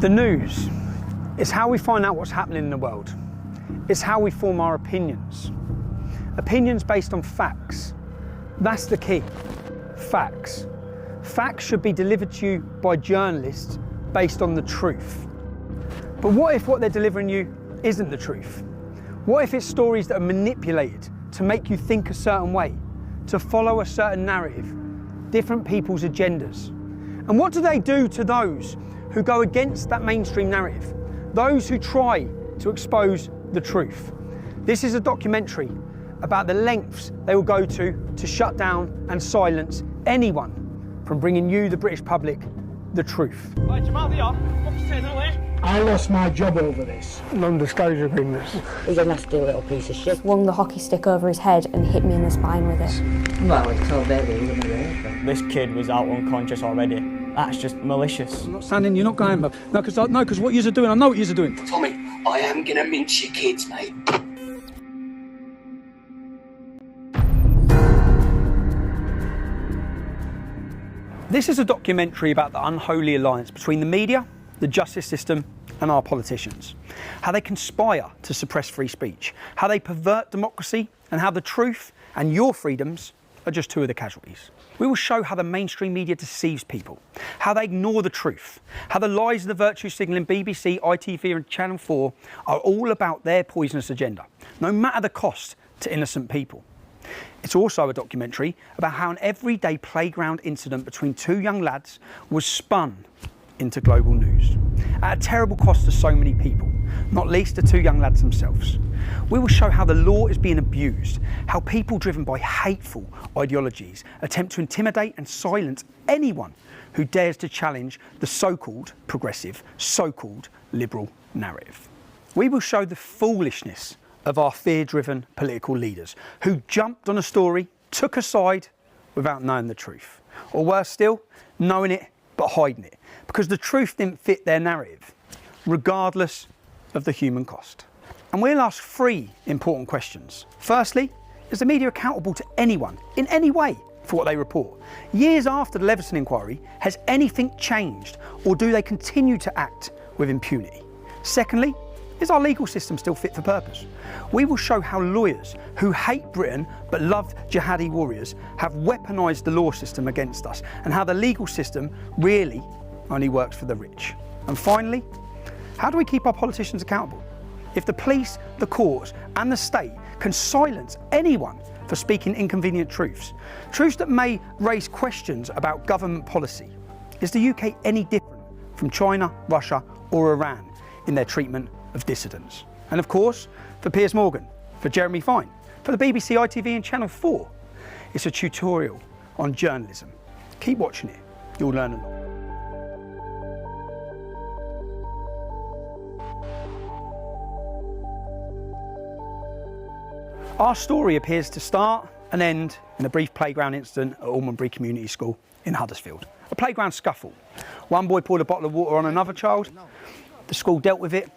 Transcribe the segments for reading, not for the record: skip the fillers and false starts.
The news is how we find out what's happening in the world. It's how we form our opinions. Opinions based on facts. That's the key. Facts. Facts should be delivered to you by journalists based on the truth. But what if what they're delivering you isn't the truth? What if it's stories that are manipulated to make you think a certain way, to follow a certain narrative, different people's agendas? And what do they do to those who go against that mainstream narrative? Those who try to expose the truth. This is a documentary about the lengths they will go to shut down and silence anyone from bringing you, the British public, the truth. I lost my job over this. Non-disclosure agreements. He's a nasty little piece of shit. Swung the hockey stick over his head and hit me in the spine with it. Well, it's so baby, he wasn't aware. This kid was out unconscious already. That's just malicious. I'm not standing, you're not going, but no, because what you're doing, I know what you're doing. Tommy, I am gonna mince your kids, mate. This is a documentary about the unholy alliance between the media, the justice system and our politicians. How they conspire to suppress free speech, how they pervert democracy, and how the truth and your freedoms are just two of the casualties. We will show how the mainstream media deceives people, how they ignore the truth, how the lies of the virtue signalling BBC, ITV and Channel 4 are all about their poisonous agenda, no matter the cost to innocent people. It's also a documentary about how an everyday playground incident between two young lads was spun into global news at a terrible cost to so many people, not least the two young lads themselves. We will show how the law is being abused, how people driven by hateful ideologies attempt to intimidate and silence anyone who dares to challenge the so-called progressive, so-called liberal narrative. We will show the foolishness of our fear-driven political leaders who jumped on a story, took a side without knowing the truth. Or worse still, knowing it but hiding it, because the truth didn't fit their narrative, regardless of the human cost. And we'll ask three important questions. Firstly, is the media accountable to anyone, in any way, for what they report? Years after the Leveson inquiry, has anything changed, or do they continue to act with impunity? Secondly, is our legal system still fit for purpose? We will show how lawyers who hate Britain but love jihadi warriors have weaponised the law system against us, and how the legal system really only works for the rich. And finally, how do we keep our politicians accountable? If the police, the courts and the state can silence anyone for speaking inconvenient truths, truths that may raise questions about government policy, is the UK any different from China, Russia or Iran in their treatment of dissidents? And of course, for Piers Morgan, for Jeremy Vine, for the BBC, ITV and Channel 4, it's a tutorial on journalism. Keep watching it, you'll learn a lot. Our story appears to start and end in a brief playground incident at Almondbury Community School in Huddersfield. A playground scuffle. One boy poured a bottle of water on another child. The school dealt with it,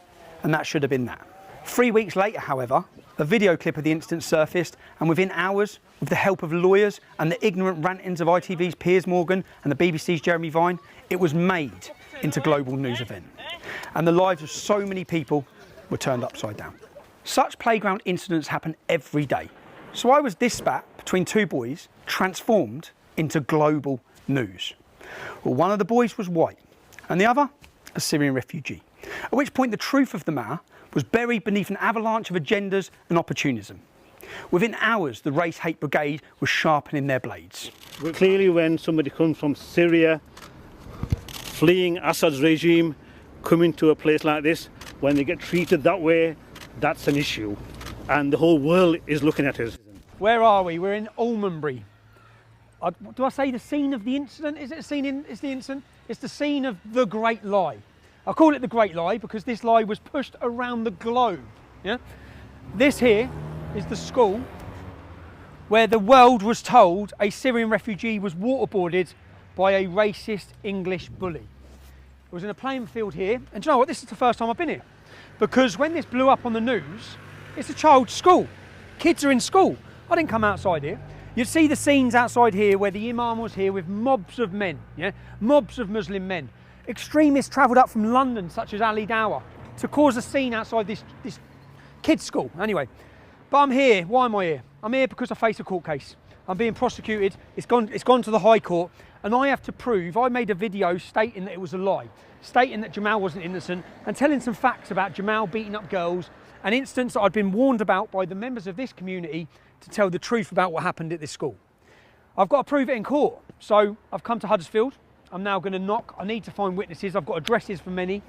and that should have been that. 3 weeks later, however, a video clip of the incident surfaced, and within hours, with the help of lawyers and the ignorant rantings of ITV's Piers Morgan and the BBC's Jeremy Vine, it was made into a global news event. And the lives of so many people were turned upside down. Such playground incidents happen every day. So why was this spat between two boys transformed into global news? Well, one of the boys was white, and the other a Syrian refugee. At which point the truth of the matter was buried beneath an avalanche of agendas and opportunism. Within hours, the Race Hate Brigade was sharpening their blades. Clearly, when somebody comes from Syria, fleeing Assad's regime, coming to a place like this, when they get treated that way, that's an issue. And the whole world is looking at us. Where are we? We're in Almondbury. Do I say the scene of the incident? Is it a scene in the incident? It's the scene of the great lie. I call it the great lie because this lie was pushed around the globe. Yeah? This here is the school where the world was told a Syrian refugee was waterboarded by a racist English bully. It was in a playing field here, and do you know what? This is the first time I've been here. Because when this blew up on the news, it's a child's school. Kids are in school. I didn't come outside here. You'd see the scenes outside here where the imam was here with mobs of men, yeah? Mobs of Muslim men. Extremists travelled up from London, such as Ali Dawah, to cause a scene outside this kids' school. Anyway, but I'm here. Why am I here? I'm here because I face a court case. I'm being prosecuted. It's gone to the High Court, and I have to prove. I made a video stating that it was a lie, stating that Jamal wasn't innocent, and telling some facts about Jamal beating up girls, an instance that I'd been warned about by the members of this community to tell the truth about what happened at this school. I've got to prove it in court, so I've come to Huddersfield. I'm now going to knock. I need to find witnesses. I've got addresses for many.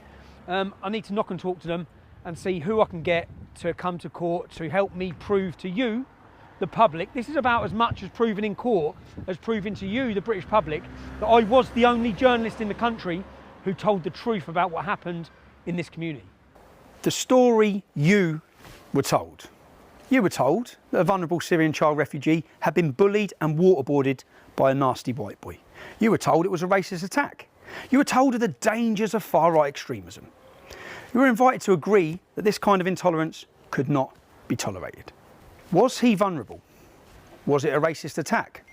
I need to knock and talk to them and see who I can get to come to court to help me prove to you, the public. This is about as much as proving in court as proving to you, the British public, that I was the only journalist in the country who told the truth about what happened in this community. The story you were told. You were told that a vulnerable Syrian child refugee had been bullied and waterboarded by a nasty white boy. You were told it was a racist attack. You were told of the dangers of far-right extremism. You were invited to agree that this kind of intolerance could not be tolerated. Was he vulnerable? Was it a racist attack?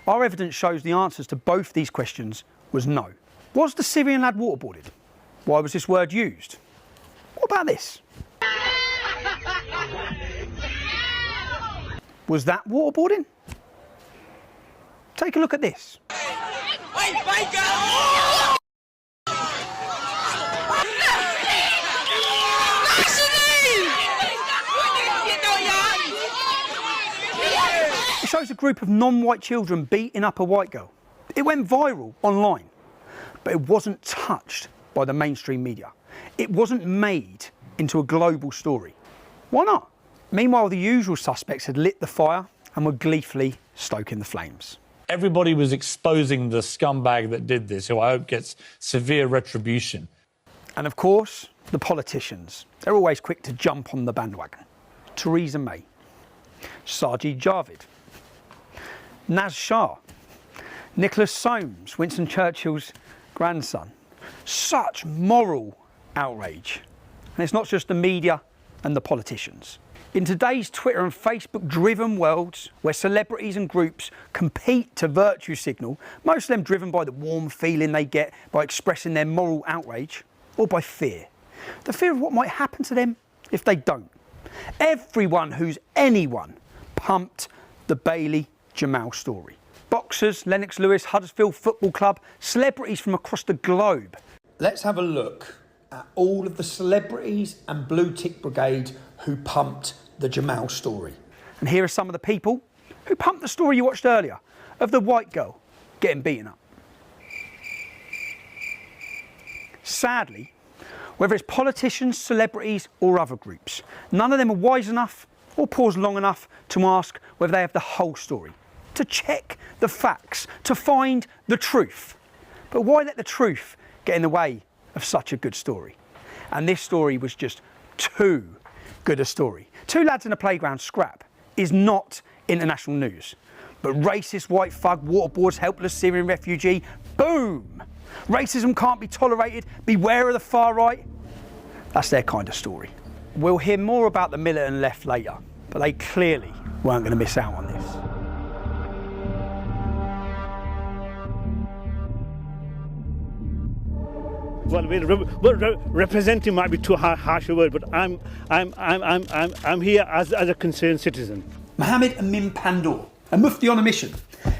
Our evidence shows the answers to both these questions was no. Was the Syrian lad waterboarded? Why was this word used? What about this? Was that waterboarding? Take a look at this. It shows a group of non-white children beating up a white girl. It went viral online, but it wasn't touched by the mainstream media. It wasn't made into a global story. Why not? Meanwhile, the usual suspects had lit the fire and were gleefully stoking the flames. Everybody was exposing the scumbag that did this, who I hope gets severe retribution. And of course, the politicians. They're always quick to jump on the bandwagon. Theresa May, Sajid Javid, Naz Shah, Nicholas Soames, Winston Churchill's grandson. Such moral outrage. And it's not just the media and the politicians. In today's Twitter and Facebook driven worlds where celebrities and groups compete to virtue signal, most of them driven by the warm feeling they get by expressing their moral outrage, or by fear. The fear of what might happen to them if they don't. Everyone who's anyone pumped the Bailey Jamal story. Boxers, Lennox Lewis, Huddersfield Football Club, celebrities from across the globe. Let's have a look at all of the celebrities and blue tick brigade who pumped the Jamal story. And here are some of the people who pumped the story you watched earlier of the white girl getting beaten up. Sadly, whether it's politicians, celebrities or other groups, none of them are wise enough or pause long enough to ask whether they have the whole story, to check the facts, to find the truth. But why let the truth get in the way of such a good story? And this story was just too good a story. Two lads in a playground scrap is not international news. But racist white thug waterboards helpless Syrian refugee, boom! Racism can't be tolerated, beware of the far right. That's their kind of story. We'll hear more about the militant left later, but they clearly weren't going to miss out on this. Well, representing might be too harsh a word, but I'm here as a concerned citizen. Mohammed Amin Pandor, a mufti on a mission.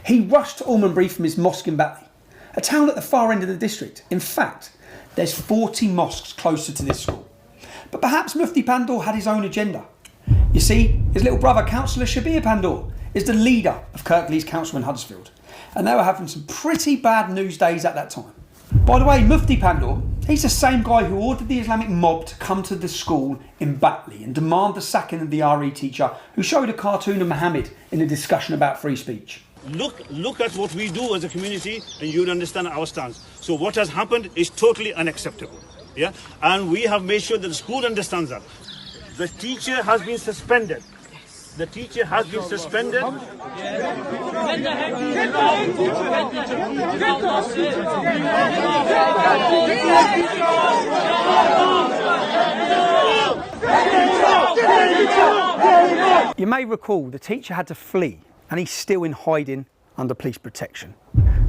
He rushed to Almondbury from his mosque in Batley, a town at the far end of the district. In fact, there's 40 mosques closer to this school. But perhaps Mufti Pandor had his own agenda. You see, his little brother, Councillor Shabir Pandor, is the leader of Kirklees Council in Huddersfield, and they were having some pretty bad news days at that time. By the way, Mufti Pandor, he's the same guy who ordered the Islamic mob to come to the school in Batley and demand the sacking of the RE teacher who showed a cartoon of Muhammad in a discussion about free speech. Look at what we do as a community and you'll understand our stance. So what has happened is totally unacceptable. Yeah? And we have made sure that the school understands that. The teacher has been suspended. The teacher has been suspended. You may recall the teacher had to flee and he's still in hiding under police protection.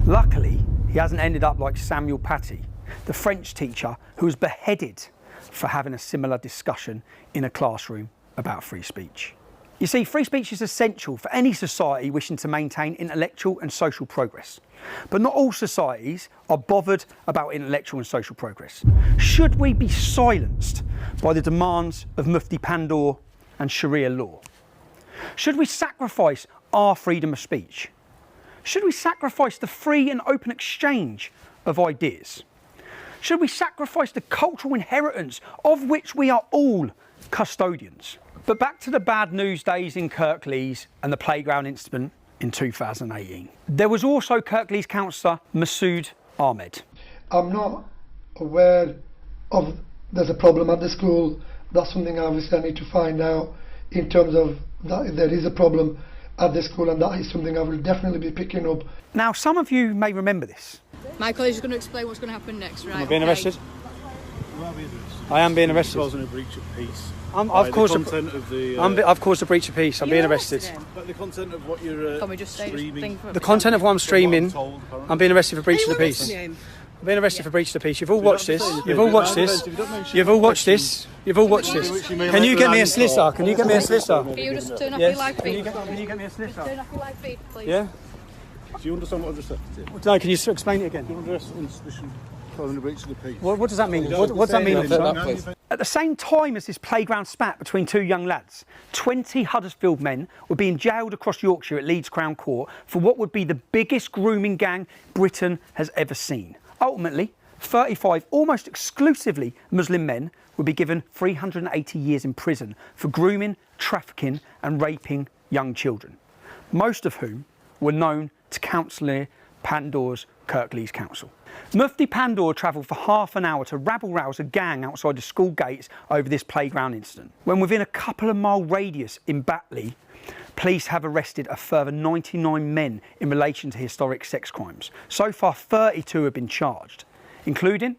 Luckily, he hasn't ended up like Samuel Paty, the French teacher who was beheaded for having a similar discussion in a classroom about free speech. You see, free speech is essential for any society wishing to maintain intellectual and social progress. But not all societies are bothered about intellectual and social progress. Should we be silenced by the demands of Mufti Pandor and Sharia law? Should we sacrifice our freedom of speech? Should we sacrifice the free and open exchange of ideas? Should we sacrifice the cultural inheritance of which we are all custodians? But back to the bad news days in Kirklees and the playground incident in 2018. There was also Kirklees councillor Masood Ahmed. I'm not aware of there's a problem at the school. That's something obviously I need to find out in terms of that if there is a problem at the school, and that is something I will definitely be picking up. Now, some of you may remember this. My colleague is going to explain what's going to happen next, right? Am I being arrested? I am being arrested. Causing a breach of peace. I've caused a breach of peace. I'm being arrested. But the content of what you're Can we just say streaming. The content of what I'm streaming, I'm being arrested for breach of the peace. I'm being arrested for breach of the peace. You've all watched this. You've all watched this. You've all watched this. You've all watched this. Can you get me a solicitor? Can you get me a solicitor? Can you just turn off your live feed? Can you get me a solicitor? Turn off your live feed, please. Yeah? Do you understand what I've just said? No, can you explain it again? What does that mean? What does that mean? At the same time as this playground spat between two young lads, 20 Huddersfield men were being jailed across Yorkshire at Leeds Crown Court for what would be the biggest grooming gang Britain has ever seen. Ultimately, 35 almost exclusively Muslim men would be given 380 years in prison for grooming, trafficking and raping young children, most of whom were known to Councillor Pandor's Kirklees Council. Mufti Pandor travelled for half an hour to rabble-rouse a gang outside the school gates over this playground incident, when within a couple of mile radius in Batley, police have arrested a further 99 men in relation to historic sex crimes. So far, 32 have been charged, including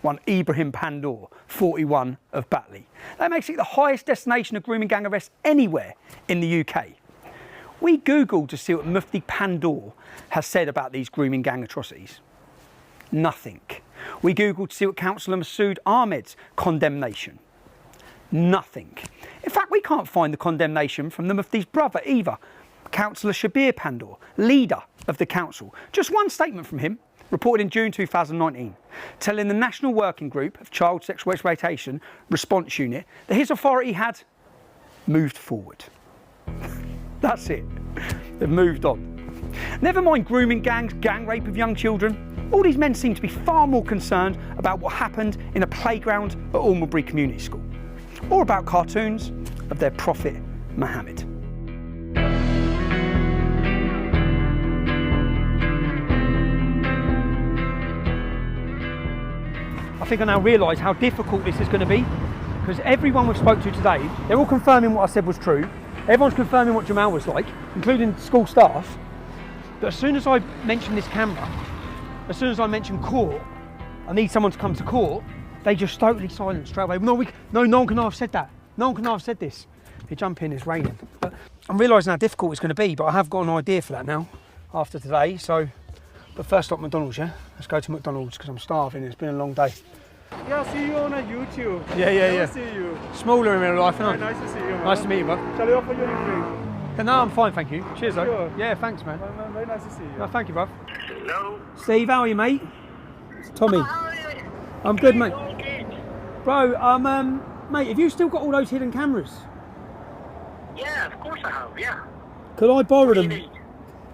one Ibrahim Pandor, 41 of Batley. That makes it the highest destination of grooming gang arrests anywhere in the UK. We Googled to see what Mufti Pandor has said about these grooming gang atrocities. Nothing. We Googled to see what Councillor Masood Ahmed's condemnation. Nothing. In fact, we can't find the condemnation from the Mufti's brother either, Councillor Shabir Pandor, leader of the council. Just one statement from him, reported in June 2019, telling the National Working Group of Child Sexual Exploitation Response Unit that his authority had moved forward. That's it. They've moved on. Never mind grooming gangs, gang rape of young children. All these men seem to be far more concerned about what happened in a playground at Almondbury Community School, or about cartoons of their prophet Muhammad. I think I now realise how difficult this is going to be, because everyone we've spoke to today, they're all confirming what I said was true. Everyone's confirming what Jamal was like, including school staff. But as soon as I mention this camera, as soon as I mention court, I need someone to come to court, they just totally silent straight away. No one can have said that. No one can have said this. You jump in, it's raining. But I'm realising how difficult it's going to be, but I have got an idea for that now, after today. So, but first stop McDonald's, yeah? Let's go to McDonald's because I'm starving. It's been a long day. Yeah, I see you on YouTube. Yeah. I see you. Smaller in real life, isn't Nice to see you, man. Nice to meet you, bud. Shall I offer you a drink? No, I'm fine, thank you. Cheers, though. Sure. Yeah, thanks, man. Very nice to see you. No, thank you, bud. Hello. Steve, how are you, mate? It's Tommy. I'm good, mate. Bro, mate, have you still got all those hidden cameras? Yeah, of course I have, yeah. Could I borrow them? Really?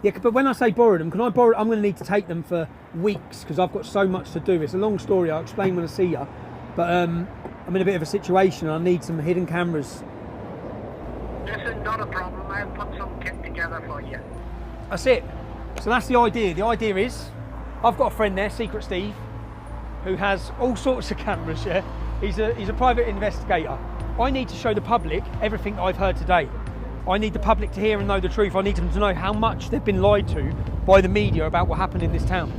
Yeah, but when I say borrow them, can I borrow? I'm going to need to take them for weeks because I've got so much to do. It's a long story. I'll explain when I see you. But I'm in a bit of a situation. I need some hidden cameras. This is not a problem. I'll put some kit together for you. That's it. So that's the idea. The idea is, I've got a friend there, Secret Steve, who has all sorts of cameras. Yeah, he's a private investigator. I need to show the public everything that I've heard today. I need the public to hear and know the truth. I need them to know how much they've been lied to by the media about what happened in this town.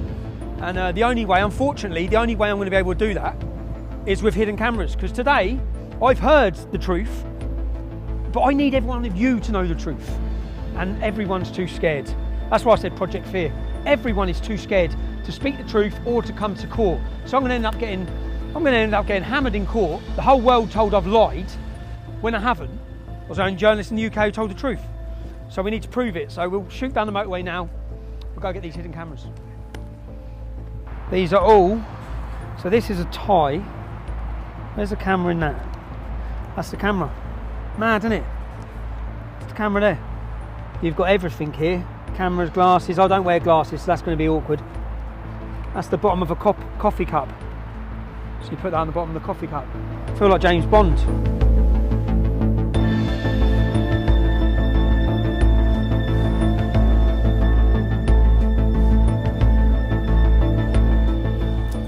And the only way, unfortunately, the only way I'm going to be able to do that is with hidden cameras. Because today, I've heard the truth, but I need every one of you to know the truth. And everyone's too scared. That's why I said Project Fear. Everyone is too scared to speak the truth or to come to court. So I'm going to end up getting hammered in court. The whole world told I've lied when I haven't. I was the only journalist in the UK who told the truth. So we need to prove it. So we'll shoot down the motorway now. We'll go get these hidden cameras. These are all, so this is a tie. There's a camera in that. That's the camera. Mad, isn't it? It's the camera there. You've got everything here. Cameras, glasses. I don't wear glasses, so that's going to be awkward. That's the bottom of a coffee cup. So you put that on the bottom of the coffee cup. I feel like James Bond.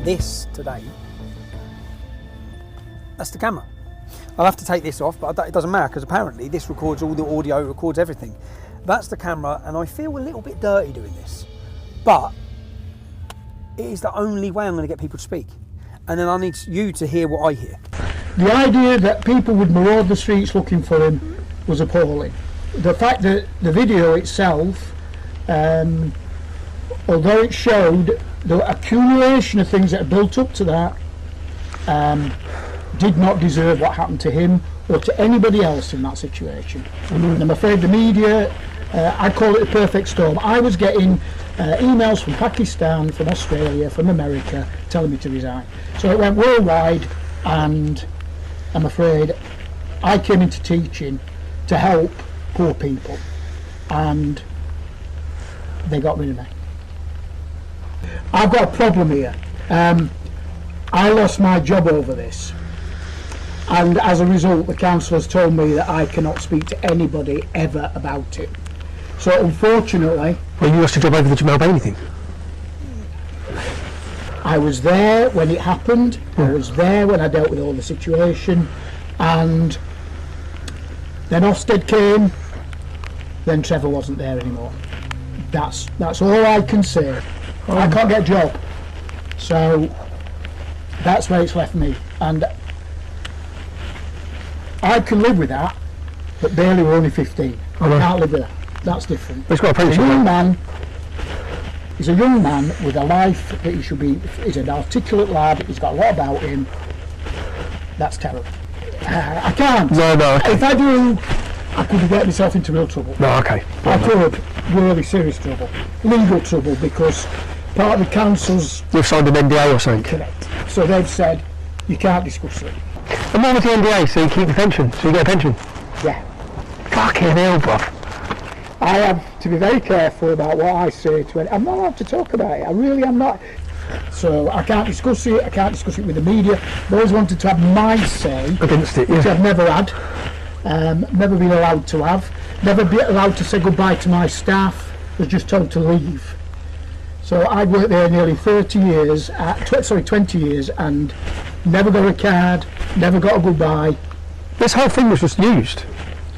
This today, that's the camera. I'll have to take this off, but it doesn't matter because apparently this records all the audio, records everything. That's the camera, and I feel a little bit dirty doing this, but it is the only way I'm going to get people to speak. And then I need you to hear what I hear. The idea that people would maraud the streets looking for him was appalling. The fact that the video itself, although it showed the accumulation of things that had built up to that, did not deserve what happened to him or to anybody else in that situation. And I'm afraid the media, I call it a perfect storm. I was getting emails from Pakistan, from Australia, from America telling me to resign. So it went worldwide, and I'm afraid I came into teaching to help poor people, and they got rid of me. I've got a problem here. I lost my job over this, and as a result the council has told me that I cannot speak to anybody ever about it. So unfortunately... Well, you lost your job over the Jamal Bailey thing? I was there when it happened, I was there when I dealt with all the situation, and then Ofsted came, then Trevor wasn't there anymore. That's all I can say. I can't get a job, so that's where it's left me, and I can live with that, but Bailey were only 15. I can't live with that. That's different. He's got a young man. He's a young man with a life that he should be. He's an articulate lad. He's got a lot about him. That's terrible. I can't. No. Okay. If I do, I could get myself into real trouble. No, okay. I could, really serious trouble, legal trouble, because part of the council's... You've signed an NDA or something? Correct. So they've said you can't discuss it. And what was the NDA? So you keep the pension? So you get a pension? Yeah. Fucking hell, bruv. I have to be very careful about what I say to it. I'm not allowed to talk about it. I really am not. So I can't discuss it. I can't discuss it with the media. I've always wanted to have my say against it, which I've never had. Never been allowed to have. Never been allowed to say goodbye to my staff. Was just told to leave. So I worked there nearly 30 years, 20 years, and never got a card, never got a goodbye. This whole thing was just used.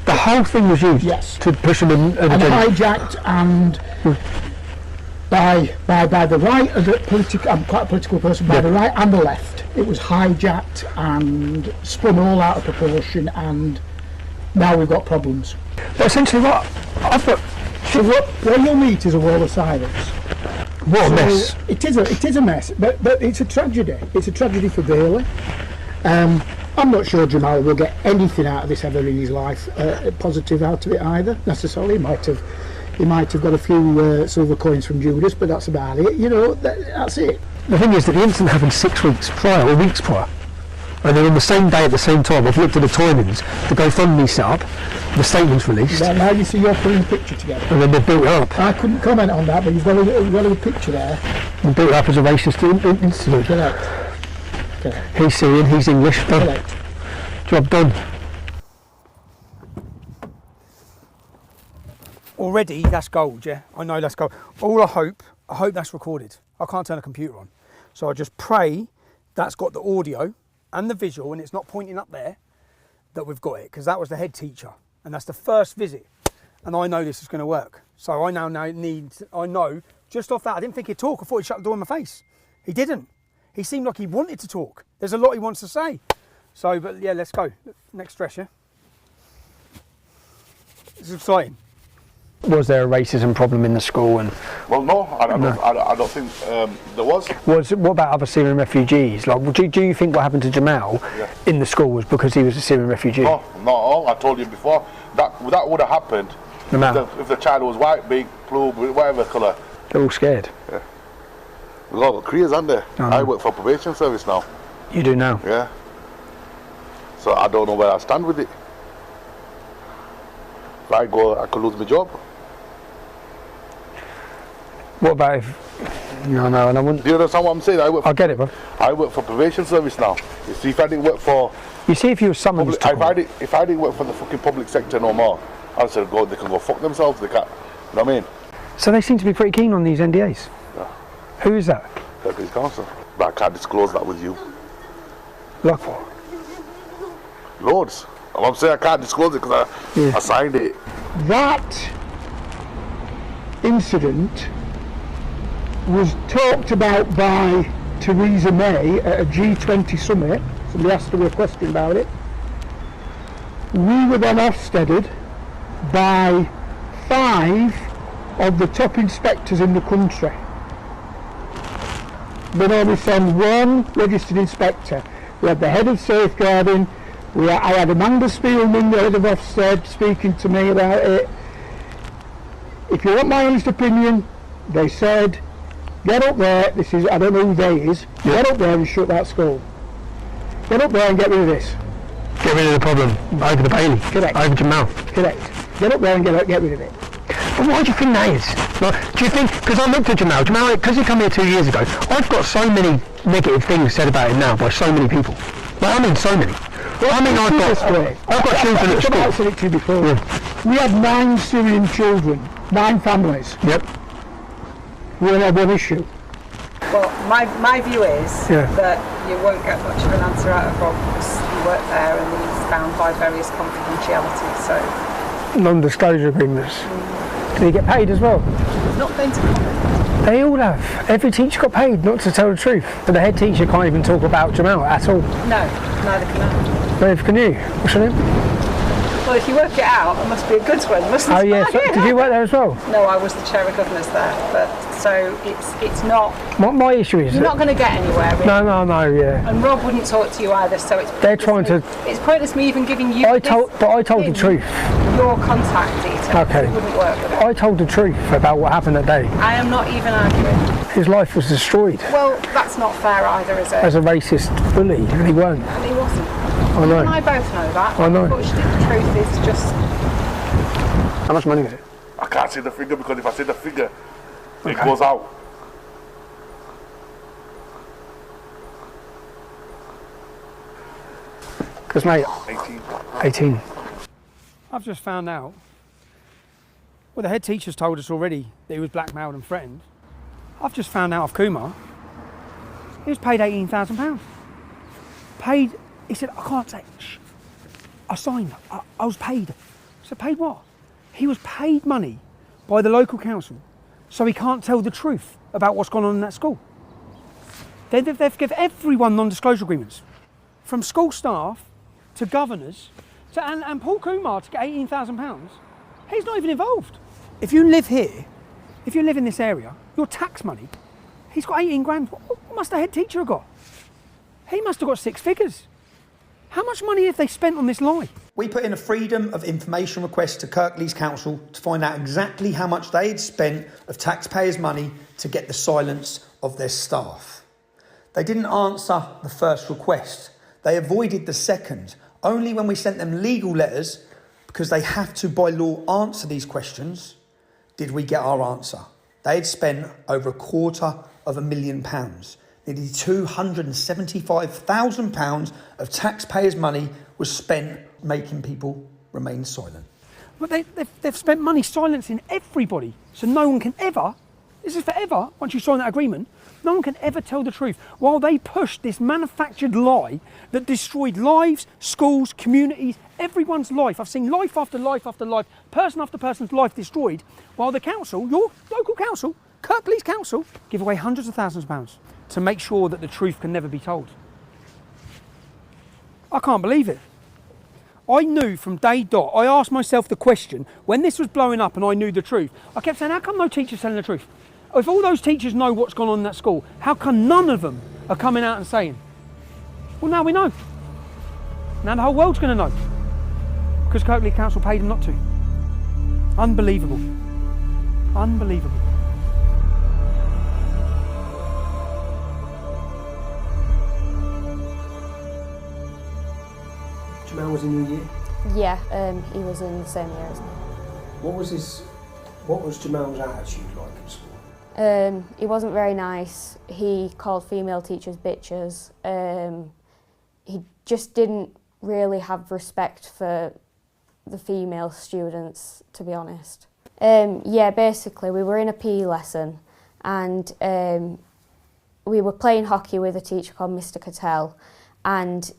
The whole thing was used, yes, to push them in. And hijacked, and by the right of the political, I'm quite a political person, by the right and the left, it was hijacked and spun all out of proportion, and now we've got problems. But essentially what I've got... So what you'll meet is a wall of silence. What a mess. It is a mess, but it's a tragedy. It's a tragedy for Bailey. I'm not sure Jamal will get anything out of this ever in his life, positive out of it either, necessarily. He might have got a few silver coins from Judas, but that's about it. You know, that's it. The thing is that the incident happened 6 weeks prior, or weeks prior. And then on the same day at the same time, I've looked at the timings, the GoFundMe set up, the statement's released. Well, now you see you're putting a picture together. And then they've built it up. I couldn't comment on that, but you've got a picture there. They built it up as a racist incident. Correct. He's Syrian, he's English. Done. Correct. Job done. Already, that's gold, yeah? I know that's gold. All I hope that's recorded. I can't turn a computer on. So I just pray that's got the audio and the visual, and it's not pointing up there, that we've got it, because that was the head teacher, and that's the first visit, and I know this is going to work. So I now know, just off that, I didn't think he'd talk. I thought he'd shut the door in my face. He didn't. He seemed like he wanted to talk. There's a lot he wants to say. So, but yeah, let's go. Next stretcher. This is exciting. Was there a racism problem in the school? And well, no, I don't think there was. What about other Syrian refugees? Like, do you think what happened to Jamal in the school was because he was a Syrian refugee? No, not at all. I told you before that would have happened if the child was white, big, blue, whatever colour. They're all scared. Yeah. We've all got careers, aren't they? I work for probation service now. You do now? Yeah. So I don't know where I stand with it. If I go, I could lose my job. What about if... No, and I wouldn't... Do you understand what I'm saying? I get it, bro. I work for probation service now. You see, if I didn't work for... You see, if you were someone... If I didn't work for the fucking public sector no more, I'd say they can go fuck themselves. They can't... You know what I mean? So they seem to be pretty keen on these NDAs? Yeah. Who is that? Kirklees Council. But I can't disclose that with you. Like what? Loads. I'm saying I can't disclose it because I signed it. That incident was talked about by Theresa May at a G20 summit. Somebody asked her a question about it. We were then Ofsteded by 5 of the top inspectors in the country. Then only send 1 registered inspector. We had the head of safeguarding. I had Amanda Spielman, the head of Ofsted, speaking to me about it. If you want my honest opinion, they said, get up there, I don't know who they is, get up there and shut that school. Get up there and get rid of this. Get rid of the problem, over the Bailey. Correct. Over Jamal. Correct. Get up there and get rid of it. But why do you think that is? Like, do you think, because I looked at Jamal, because he came here 2 years ago, I've got so many negative things said about him now by so many people. Like, I mean so many. Well, I mean, I've got children at school. I said it to you before. We had 9 Syrian children, 9 families. Yep. We only had 1 issue. Well, my view is that you won't get much of an answer out of Rob because he worked there and he's bound by various confidentialities. So non-disclosure agreements. Did he get paid as well? he's not going to comment. They all have. Every teacher got paid not to tell the truth. But the head teacher can't even talk about Jamal at all. No, neither can I. Neither can you. What's your name? Well, if you work it out, it must be a good one, mustn't it? Oh yes. So, did you work there as well? No, I was the chair of governors there, but so it's not. My issue is you're not going to get anywhere. Really. No, yeah. And Rob wouldn't talk to you either, so it's. They're trying to. It's pointless me even giving you. I told the truth. Your contact details. Okay. It wouldn't work with it. I told the truth about what happened that day. I am not even arguing. His life was destroyed. Well, that's not fair either, is it? As a racist bully, and he weren't. And he wasn't. I know. And I both know that. I know. Unfortunately, the truth is just. How much money is it? I can't say the figure because if I say the figure, it goes out. Because, mate, 18. I've just found out, well, the head teacher's told us already that he was blackmailed and threatened. I've just found out of Kumar, he was paid £18,000. Paid, he said, I can't say, I signed, I was paid. I said, paid what? He was paid money by the local council, so he can't tell the truth about what's gone on in that school. They've given everyone non-disclosure agreements, from school staff to governors, and Paul Kumar to get £18,000. He's not even involved. If you live here, if you live in this area, your tax money, he's got 18 grand. What must the head teacher have got? He must have got 6 figures. How much money have they spent on this lie? We put in a freedom of information request to Kirklees Council to find out exactly how much they had spent of taxpayers' money to get the silence of their staff. They didn't answer the first request. They avoided the second. Only when we sent them legal letters, because they have to by law answer these questions, did we get our answer. They had spent over £250,000. Nearly £275,000 of taxpayers' money was spent making people remain silent. But they've spent money silencing everybody, so no one can ever, this is forever, once you sign that agreement, no one can ever tell the truth. While they pushed this manufactured lie that destroyed lives, schools, communities, everyone's life. I've seen life after life after life, person after person's life destroyed, while the council, your local council, Kirklees Council, give away hundreds of thousands of pounds to make sure that the truth can never be told. I can't believe it. I knew from day dot, I asked myself the question, when this was blowing up and I knew the truth, I kept saying, how come no teacher's telling the truth? If all those teachers know what's gone on in that school, how come none of them are coming out and saying? Well, now we know. Now the whole world's going to know. Because Kirklees Council paid them not to. Unbelievable. Unbelievable. Jamal was in your year? Yeah, he was in the same year as me. What was Jamal's attitude like at school? He wasn't very nice. He called female teachers bitches. He just didn't really have respect for the female students, to be honest. Yeah, basically we were in a PE lesson and we were playing hockey with a teacher called Mr. Cattell, and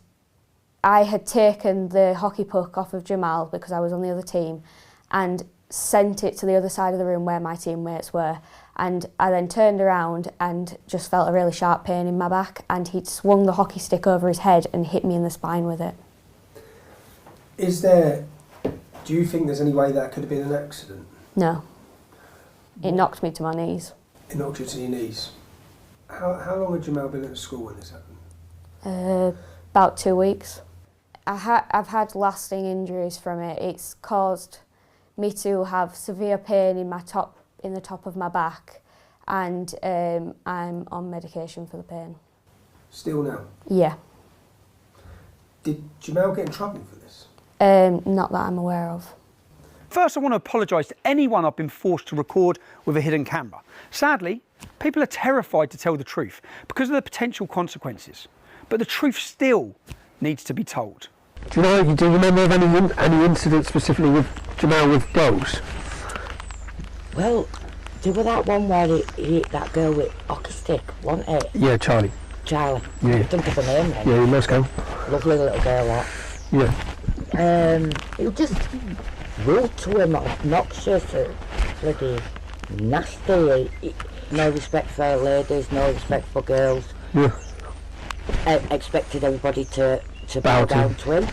I had taken the hockey puck off of Jamal because I was on the other team and sent it to the other side of the room where my teammates were, and I then turned around and just felt a really sharp pain in my back, and he'd swung the hockey stick over his head and hit me in the spine with it. Do you think there's any way that could have been an accident? No. It knocked me to my knees. It knocked you to your knees? How long had Jamal been at school when this happened? About 2 weeks. I've had lasting injuries from it. It's caused me to have severe pain in the top of my back, and I'm on medication for the pain. Still now? Yeah. Did Jamal get in trouble for this? Not that I'm aware of. First, I want to apologise to anyone I've been forced to record with a hidden camera. Sadly, people are terrified to tell the truth because of the potential consequences. But the truth still needs to be told. Do you remember of any incident specifically with Jamal with girls? Well, there was that one where he hit that girl with hockey stick, wasn't it? Yeah, Charlie. Charlie. Yeah. I think of her name then. Yeah, in Moscow. Lovely little girl, that. Yeah. It was just rude to him, obnoxious, bloody nasty. No respect for ladies, no respect for girls. Yeah. Expected everybody to bow down to him.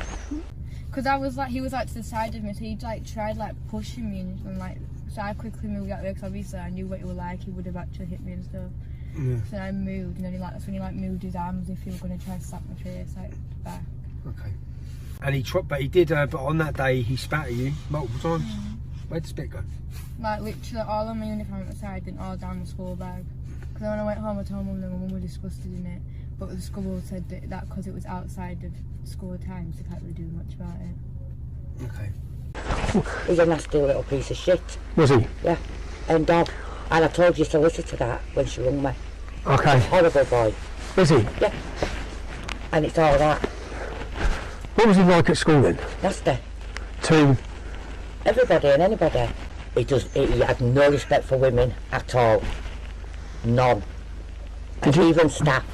Because he was to the side of me, so he tried pushing me and so I quickly moved out there because obviously I knew what he was like. He would have actually hit me and stuff. Yeah. So I moved, and then that's when he moved his arms as if he was going to try to slap my face back. Okay. And he did, but on that day he spat at you multiple times. Where'd the spit go? Literally all on my uniform outside and all down the school bag. Because when I went home I told mum, and my mum was disgusted in it. But the school said that because it was outside of school times, they can't really do much about it. Okay. He's a nasty little piece of shit. Was he? Yeah. And I told your solicitor that when she rung me. Okay. Horrible boy. Is he? Yeah. And it's all that. What was he like at school then? Nasty. To? Everybody and anybody. He had no respect for women at all. None. Even staff.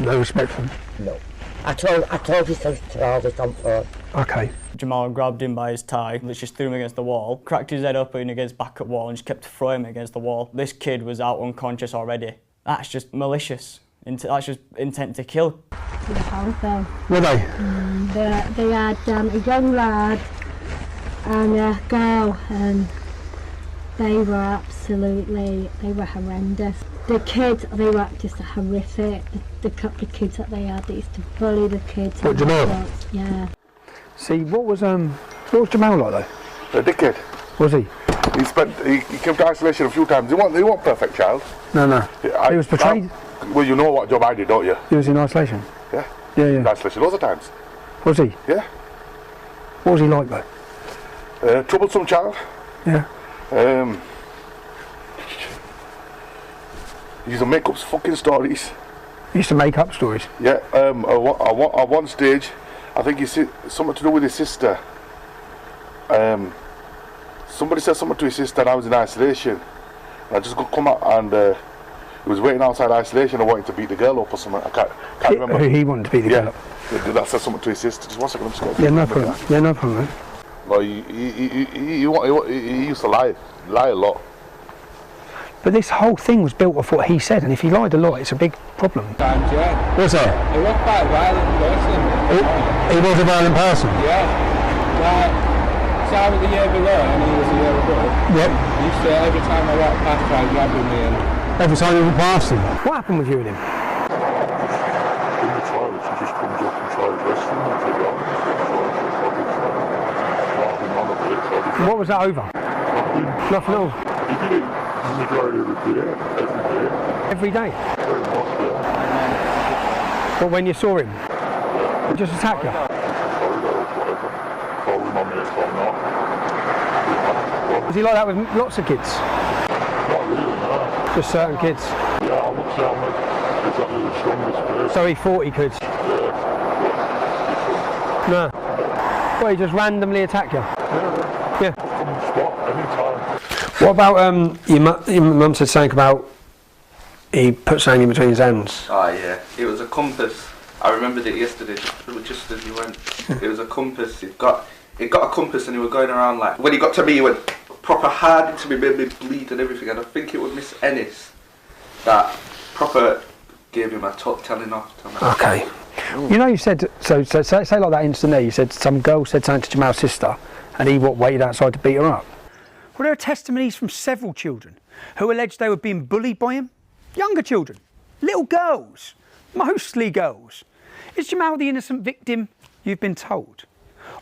No respect for them? No. I told his solicitor all this on phone. Okay. Jamal grabbed him by his tie, literally just threw him against the wall, cracked his head open against back at wall and just kept throwing him against the wall. This kid was out unconscious already. That's just malicious. That's just intent to kill. The house though. Were they? They had a young lad and a girl, and they were horrendous. The kids, they were just horrific. The couple of kids that they had, they used to bully the kids. What, Jamal? Yeah. See, what was Jamal like though? A dickhead. Was he? He came to isolation a few times. He wasn't perfect child. No. He was betrayed. Well, you know what job I did, don't you? He was in isolation. Yeah. Yeah. In isolation loads of times. Was he? Yeah. What was he like though? Troublesome child. Yeah. He used to make up fucking stories. He used to make up stories? Yeah. At one stage, I think something to do with his sister. Somebody said something to his sister and I was in isolation. And I just got come out and he was waiting outside isolation and wanting to beat the girl up or something. I can't remember. He wanted to beat the girl up? Yeah, that said something to his sister. Just 1 second, I'm just going to... Yeah, no problem. Yeah, no problem. Well, he used to lie a lot. But this whole thing was built off what he said, and if he lied a lot, it's a big problem. Yeah. Was it? He was quite a violent person. He was a violent person? Yeah. Like, so I was a year below and he was a year above. Yep. He used to, every time I walked past, try grabbing me and... Every time you walk past him? What happened with you and him? In the toilet, he just comes up and tries wrestling and take that. What was that over? Nothing at all? He did it the majority of the day, every day. Every day? But when you saw him? He just attacked you? Was he like that with lots of kids? Not really, no. Just certain kids? Yeah, I wouldn't say I'm exactly the strongest person. So he thought he could? No. Well, he just randomly attacked you? Yeah. From the spot, anytime. What about, your mum said something about he put something in between his hands? Oh yeah, it was a compass. I remembered it yesterday, just as you went. It was a compass. It got a compass and he was going around like, when he got to me he went proper hard into me, made me bleed and everything, and I think it was Miss Ennis that proper gave him a telling off. Okay. You know, you said, so say like that incident there, you said some girl said something to Jamal's sister and he waited outside to beat her up. Well, there are testimonies from several children who alleged they were being bullied by him. Younger children, little girls, mostly girls. Is Jamal the innocent victim you've been told?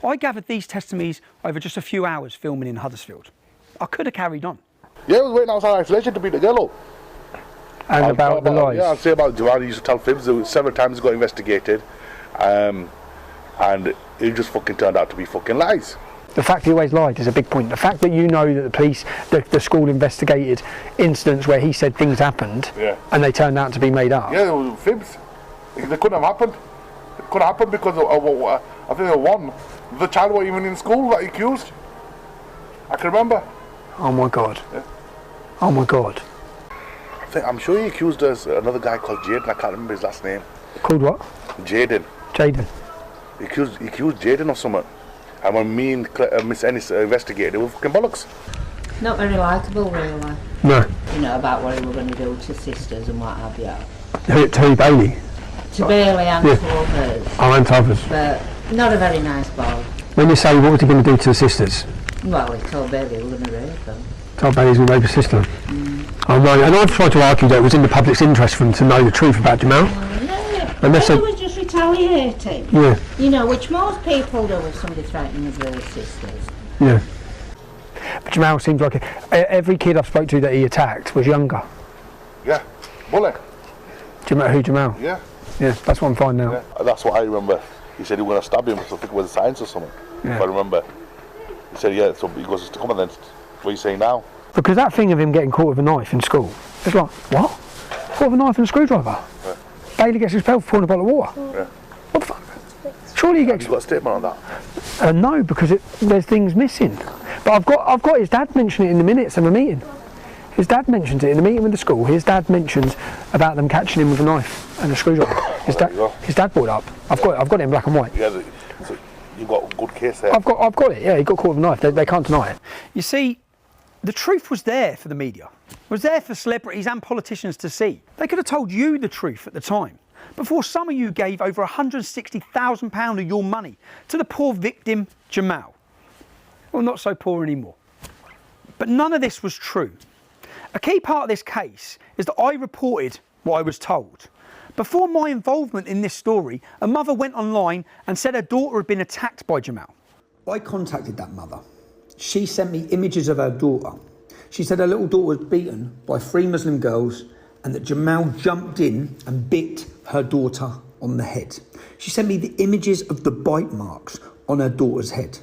I gathered these testimonies over just a few hours filming in Huddersfield. I could have carried on. Yeah, I was waiting outside isolation to beat the girl up. And about the lies? Yeah, I'd say about Jamal, he used to tell fibs. Several times he got investigated. And it just fucking turned out to be fucking lies. The fact he always lied is a big point. The fact that you know that the police, the school investigated incidents where he said things happened, and they turned out to be made up. Yeah, it was fibs. They couldn't have happened. It couldn't happen because of I think there was one. The child wasn't even in school that he accused. I can remember. Oh my God. Yeah. Oh my God. I'm sure he accused us another guy called Jaden. I can't remember his last name. Called what? Jaden. Jaden. He accused Jaden of something. And when me and Miss Ennis investigated, it was fucking bollocks. Not very likeable, really. No. You know, about what he was going to do to sisters and what have you. To Bailey? To Bailey and to others. Oh, and to others. But not a very nice boy. When you say what was he going to do to the sisters? Well, he told Bailey he was going to rape them. Told Bailey he was going to rape his sister? Oh no, and I've tried to argue that it was in the public's interest for them to know the truth about Jamal. And they was just retaliating. Yeah. You know, which most people do if somebody threatens their sisters. Yeah. But Jamal seems like every kid I've spoke to that he attacked was younger. Yeah. Bully. Who, Jamal? Yeah. Yeah, that's what I'm finding out. Yeah. That's what I remember. He said he was going to stab him, so I think it was science or something. Yeah. If I remember. He said, yeah, so he goes to come and then, what are you saying now? Because that thing of him getting caught with a knife in school, it's like, what? Caught with a knife and a screwdriver? Yeah. Bailey gets expelled for pouring a bottle of water? Yeah. What the fuck? Surely he gets... Have you got a statement on that? No, because there's things missing. But I've got his dad mention it in the minutes of a meeting. His dad mentions it in the meeting with the school. His dad mentions about them catching him with a knife and a screwdriver. His dad brought it up. I've got it in black and white. Yeah, so you've got a good case there. I've got it. Yeah, he got caught with a knife. They can't deny it. You see, the truth was there for the media. It was there for celebrities and politicians to see. They could have told you the truth at the time, before some of you gave over £160,000 of your money to the poor victim, Jamal. Well, not so poor anymore. But none of this was true. A key part of this case is that I reported what I was told. Before my involvement in this story, a mother went online and said her daughter had been attacked by Jamal. I contacted that mother. She sent me images of her daughter. She said her little daughter was beaten by 3 Muslim girls and that Jamal jumped in and bit her daughter on the head. She sent me the images of the bite marks on her daughter's head.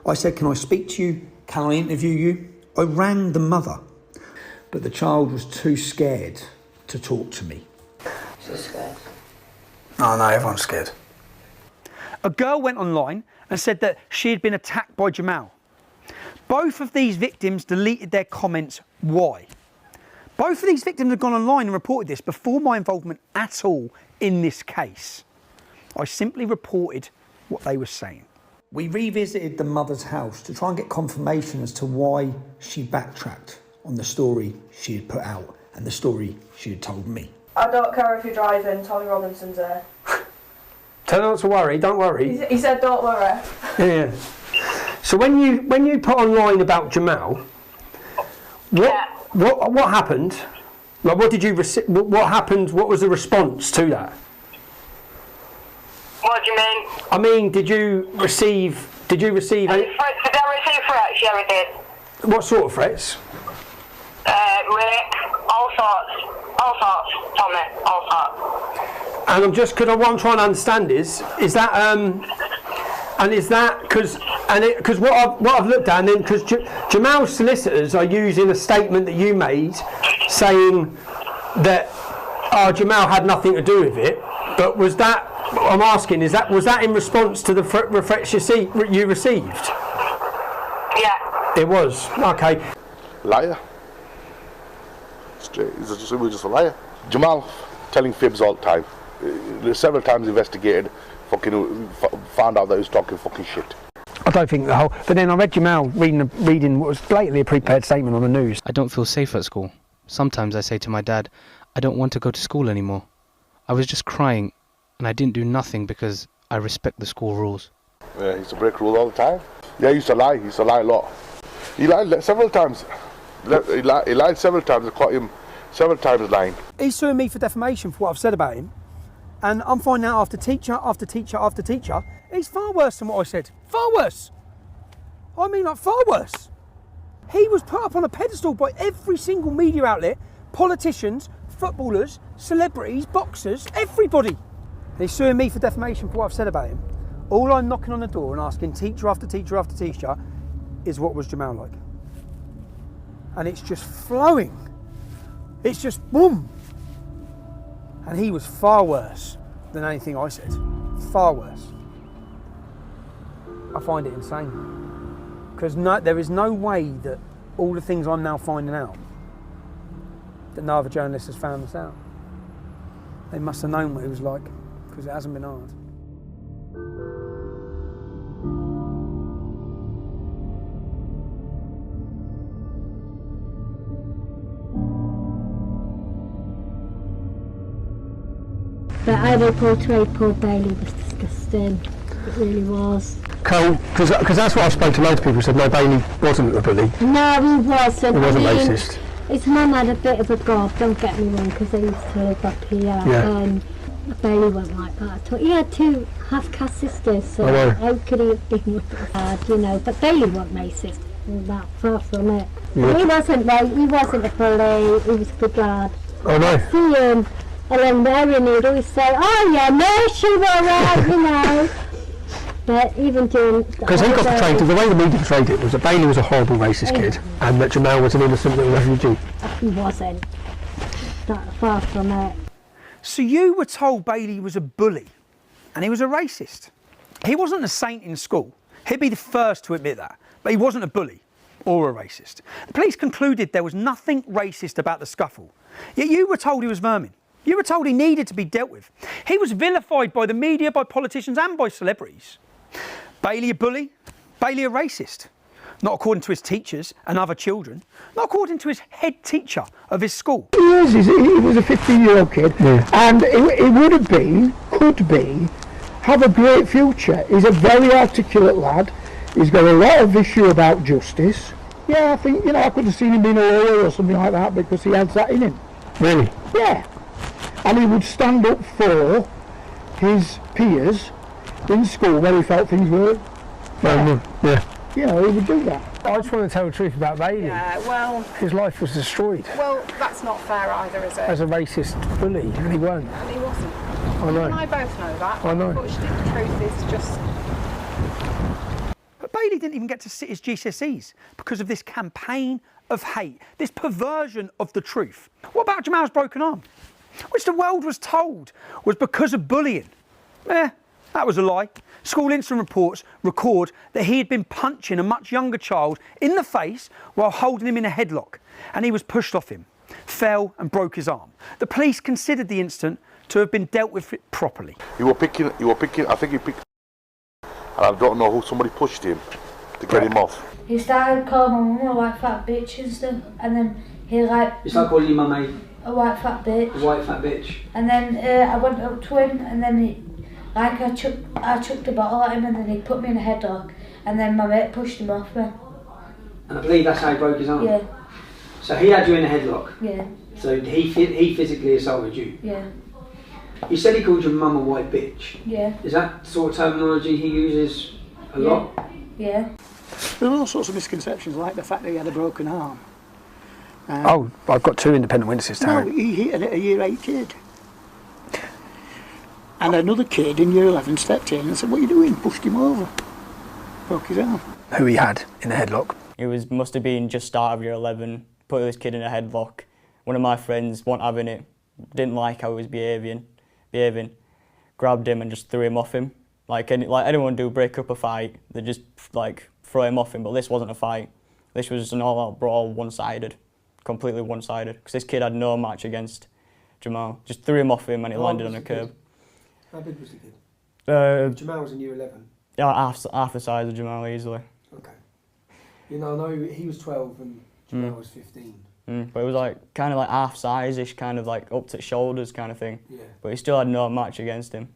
I said, can I speak to you? Can I interview you? I rang the mother, but the child was too scared to talk to me. She's scared. Oh no, everyone's scared. A girl went online and said that she had been attacked by Jamal. Both of these victims deleted their comments. Why? Both of these victims had gone online and reported this before my involvement at all in this case. I simply reported what they were saying. We revisited the mother's house to try and get confirmation as to why she backtracked on the story she had put out and the story she had told me. I don't care if you're driving, Tommy Robinson's there. Tell her not to worry, don't worry. He said don't worry. Yeah. So when you put online about Jamal, what happened? Like, what did you what happened? What was the response to that? What do you mean? I mean, did you receive any? Did I receive threats? Yeah, I did. What sort of threats? Rape, all sorts, Tommy, all sorts. And I'm just, because what I'm trying to understand is that, and is that, because what I've looked at, and then, because Jamal's solicitors are using a statement that you made saying that Jamal had nothing to do with it, but was that, I'm asking, was that in response to the threats you received? Yeah. It was, okay. Liar. Straight, he was just a liar. Jamal telling fibs all the time. Several times investigated, found out that he was talking fucking shit. I don't think the whole. But then I read Jamal reading what was blatantly a prepared statement on the news. I don't feel safe at school. Sometimes I say to my dad, I don't want to go to school anymore. I was just crying, and I didn't do nothing because I respect the school rules. Yeah, he used to break rules all the time. Yeah, he used to lie. He used to lie a lot. He lied several times. He lied several times. I caught him several times lying. He's suing me for defamation for what I've said about him. And I'm finding out after teacher after teacher after teacher, he's far worse than what I said. Far worse. I mean, like, far worse. He was put up on a pedestal by every single media outlet, politicians, footballers, celebrities, boxers, everybody. He's suing me for defamation for what I've said about him. All I'm knocking on the door and asking teacher after teacher after teacher is, what was Jamal like? And it's just flowing. It's just boom. And he was far worse than anything I said. Far worse. I find it insane. Because there is no way that all the things I'm now finding out, that no other journalist has found this out. They must have known what he was like, because it hasn't been hard. But I would portray Paul Bailey was disgusting. It really was. Cole, because that's what I spoke to loads of people who said, no, Bailey wasn't a bully. No, he wasn't. He wasn't racist. His mum had a bit of a gob, don't get me wrong, because they used to live up here. Yeah. Bailey wasn't like that at all. He had two half-caste sisters, so how could he have been bad, you know? But Bailey wasn't racist. That far from it. Yeah. He wasn't a bully. He was a good lad. Oh no. I see him along there, and he'd always say, "Oh yeah, no, she was right," you know. But even doing, because he got portrayed, the way the media portrayed it was that Bailey was a horrible racist kid, and that Jamal was an innocent little refugee. He wasn't. Not far from it. So you were told Bailey was a bully, and he was a racist. He wasn't a saint in school. He'd be the first to admit that, but he wasn't a bully or a racist. The police concluded there was nothing racist about the scuffle, yet you were told he was vermin. You were told he needed to be dealt with. He was vilified by the media, by politicians and by celebrities. Bailey a bully? Bailey a racist? Not according to his teachers and other children. Not according to his head teacher of his school. He was a 15-year-old kid, and he would have been, could be, have a great future. He's a very articulate lad. He's got a lot of issue about justice. Yeah, I think, you know, I could have seen him being a lawyer or something like that because he has that in him. Really? Yeah. And he would stand up for his peers in school where he felt things were fair. Yeah. You know, he would do that. I just want to tell the truth about Bailey. Yeah, well... His life was destroyed. Well, that's not fair either, is it? As a racist bully, and he weren't. And he wasn't. I know. And I both know that. I know. Unfortunately, the truth is just... But Bailey didn't even get to sit his GCSEs because of this campaign of hate, this perversion of the truth. What about Jamal's broken arm? Which the world was told was because of bullying. That was a lie. School incident reports record that he had been punching a much younger child in the face while holding him in a headlock, and he was pushed off him, fell and broke his arm. The police considered the incident to have been dealt with properly. I think he picked, and I don't know who, somebody pushed him to get him off. He started calling my mum a white fat bitch and stuff, and then he like... You started calling your mum a white fat bitch. a white fat bitch? And then I went up to him, and then I chucked a bottle at him, and then he put me in a headlock, and then my mate pushed him off me. And I believe that's how he broke his arm? Yeah. So he had you in a headlock? Yeah. So he physically assaulted you? Yeah. You said he called your mum a white bitch? Yeah. Is that sort of terminology he uses a lot? Yeah. There are all sorts of misconceptions, like the fact that he had a broken arm. Oh, I've got 2 independent witnesses, No, Taryn. he hit a year 8 kid. And another kid in year 11 stepped in and said, "What are you doing?" Pushed him over. Broke his arm. Who he had in the headlock? It must have been just start of year 11, put this kid in a headlock. One of my friends wasn't having it, didn't like how he was behaving, grabbed him and just threw him off him. Like anyone do break up a fight, they just like throw him off him, but this wasn't a fight. This was an all-out brawl, one-sided, completely one-sided. Because this kid had no match against Jamal. Just threw him off him and he landed on a curb. How big was the kid? Jamal was in year 11? Yeah, half the size of Jamal easily. Okay. You know, I know he was 12 and Jamal was 15. But it was like kind of like half size-ish, kind of like up to shoulders kind of thing. Yeah. But he still had no match against him.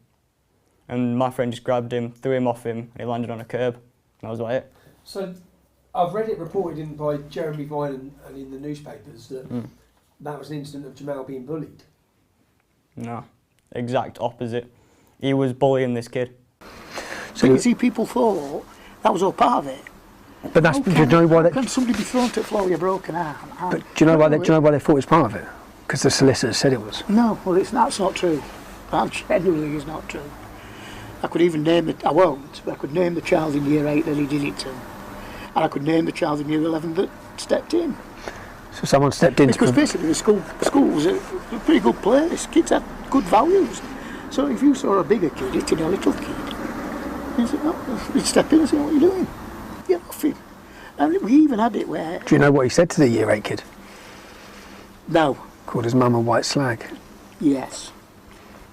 And my friend just grabbed him, threw him off him, and he landed on a curb. And that was like it. So I've read it reported by Jeremy Vine and in the newspapers that that was an incident of Jamal being bullied. No, exact opposite. He was bullying this kid. So you see, people thought that was all part of it. But that's, do you know why can somebody be thrown to the floor with a broken arm? But do you know why they thought it was part of it? Because the solicitor said it was. No, well, that's not true. That genuinely is not true. I could even name it. I won't, but I could name the child in year 8 that he did it to, and I could name the child in year 11 that stepped in. So someone stepped in because basically the school was a pretty good place. Kids had good values. So if you saw a bigger kid hitting a little kid, you'd step in and say, "What are you doing? Get off him." And we even had it where... Do you know what he said to the year 8 kid? No. Called his mum a white slag? Yes.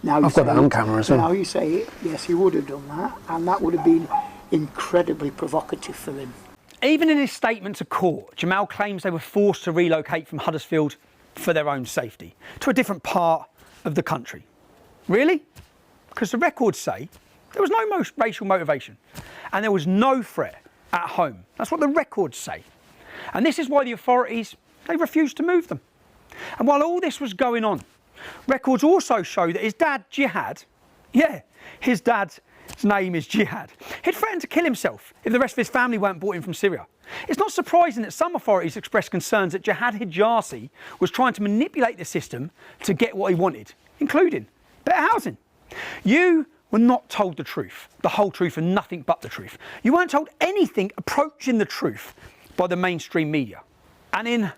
Now I've got that on camera as well. Now you say it, yes, he would have done that, and that would have been incredibly provocative for him. Even in his statement to court, Jamal claims they were forced to relocate from Huddersfield for their own safety to a different part of the country. Really? Because the records say there was no racial motivation and there was no threat at home. That's what the records say. And this is why the authorities, they refused to move them. And while all this was going on, records also show that his dad, Jihad, his dad's name is Jihad, he'd threatened to kill himself if the rest of his family weren't brought in from Syria. It's not surprising that some authorities expressed concerns that Jihad Hijazi was trying to manipulate the system to get what he wanted, including better housing. You were not told the truth, the whole truth and nothing but the truth. You weren't told anything approaching the truth by the mainstream media. And in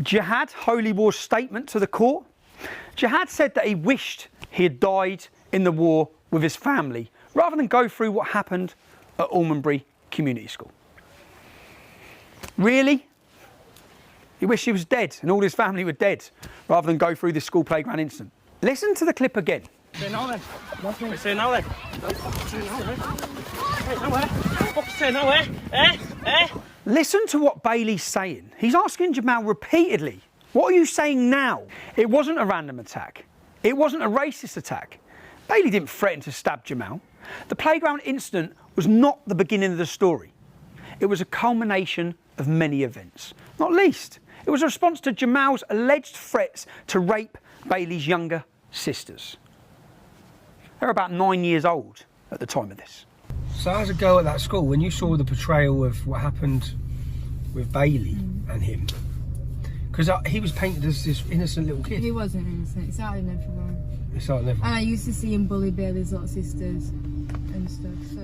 Jihad Holy War's statement to the court, Jihad said that he wished he had died in the war with his family rather than go through what happened at Almondbury Community School. Really? He wished he was dead and all his family were dead rather than go through this school playground incident. Listen to the clip again. Say now then. Nothing. Say now then. Say now then. Hey, nowhere. Fuck, say nowhere. Listen to what Bailey's saying. He's asking Jamal repeatedly, what are you saying now? It wasn't a random attack. It wasn't a racist attack. Bailey didn't threaten to stab Jamal. The playground incident was not the beginning of the story. It was a culmination of many events. Not least, it was a response to Jamal's alleged threats to rape Bailey's younger sisters. They were about 9 years old at the time of this. So as a girl at that school, when you saw the portrayal of what happened with Bailey and him, because he was painted as this innocent little kid. He wasn't innocent, it's out in everyone. It's out in everyone. And I used to see him bully Bailey's little sisters and stuff, so...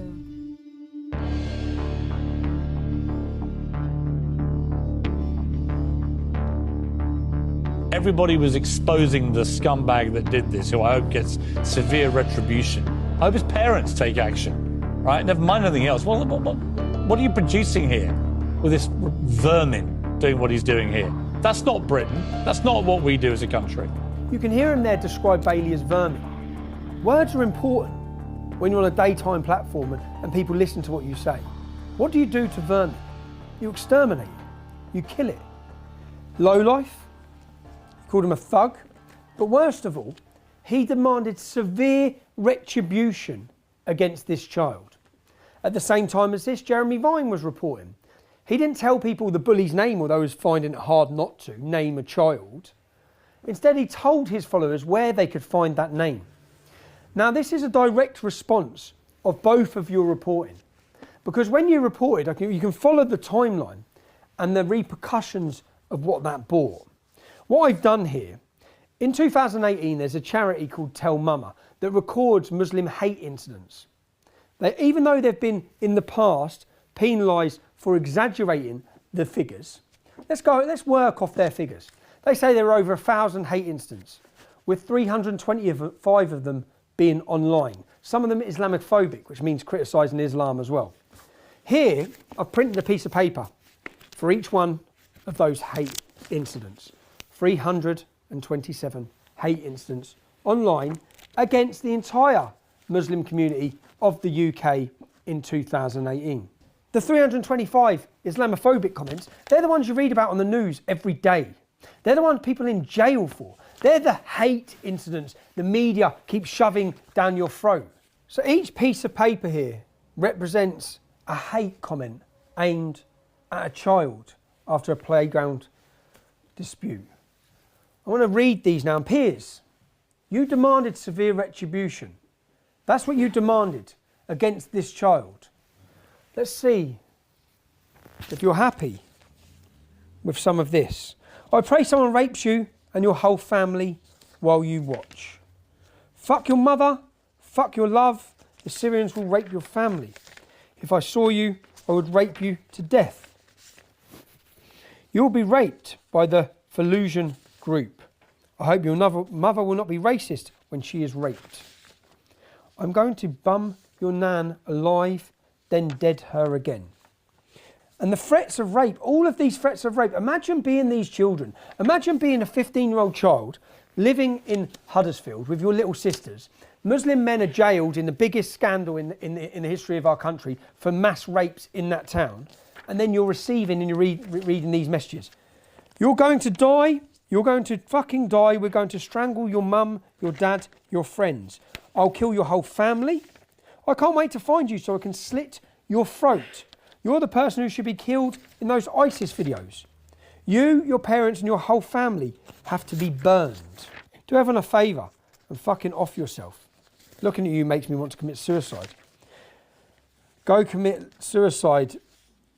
Everybody was exposing the scumbag that did this, who I hope gets severe retribution. I hope his parents take action, right? Never mind anything else. What are you producing here with this vermin doing what he's doing here? That's not Britain. That's not what we do as a country. You can hear him there describe Bailey as vermin. Words are important when you're on a daytime platform and people listen to what you say. What do you do to vermin? You exterminate it. You kill it. Lowlife. Called him a thug, but worst of all, he demanded severe retribution against this child. At the same time as this, Jeremy Vine was reporting. He didn't tell people the bully's name, although he was finding it hard not to name a child. Instead, he told his followers where they could find that name. Now, this is a direct response of both of your reporting. Because when you reported, you can follow the timeline and the repercussions of what that brought. What I've done here, in 2018, there's a charity called Tell Mama that records Muslim hate incidents. Even though they've been, in the past, penalised for exaggerating the figures, let's work off their figures. They say there are over 1,000 hate incidents, with 325 of them being online. Some of them Islamophobic, which means criticising Islam as well. Here, I've printed a piece of paper for each one of those hate incidents. 327 hate incidents online against the entire Muslim community of the UK in 2018. The 325 Islamophobic comments, they're the ones you read about on the news every day. They're the ones people in jail for. They're the hate incidents the media keeps shoving down your throat. So each piece of paper here represents a hate comment aimed at a child after a playground dispute. I want to read these now. And Piers, you demanded severe retribution. That's what you demanded against this child. Let's see if you're happy with some of this. I pray someone rapes you and your whole family while you watch. Fuck your mother, fuck your love, the Syrians will rape your family. If I saw you, I would rape you to death. You'll be raped by the Fallujah group. I hope your mother will not be racist when she is raped. I'm going to bum your nan alive, then dead her again. And the threats of rape, all of these threats of rape, imagine being these children. Imagine being a 15-year-old child living in Huddersfield with your little sisters. Muslim men are jailed in the biggest scandal in the history of our country for mass rapes in that town. And then you're receiving and you're reading these messages. You're going to die. You're going to fucking die. We're going to strangle your mum, your dad, your friends. I'll kill your whole family. I can't wait to find you so I can slit your throat. You're the person who should be killed in those ISIS videos. You, your parents and your whole family have to be burned. Do everyone a favour and fucking off yourself. Looking at you makes me want to commit suicide. Go commit suicide,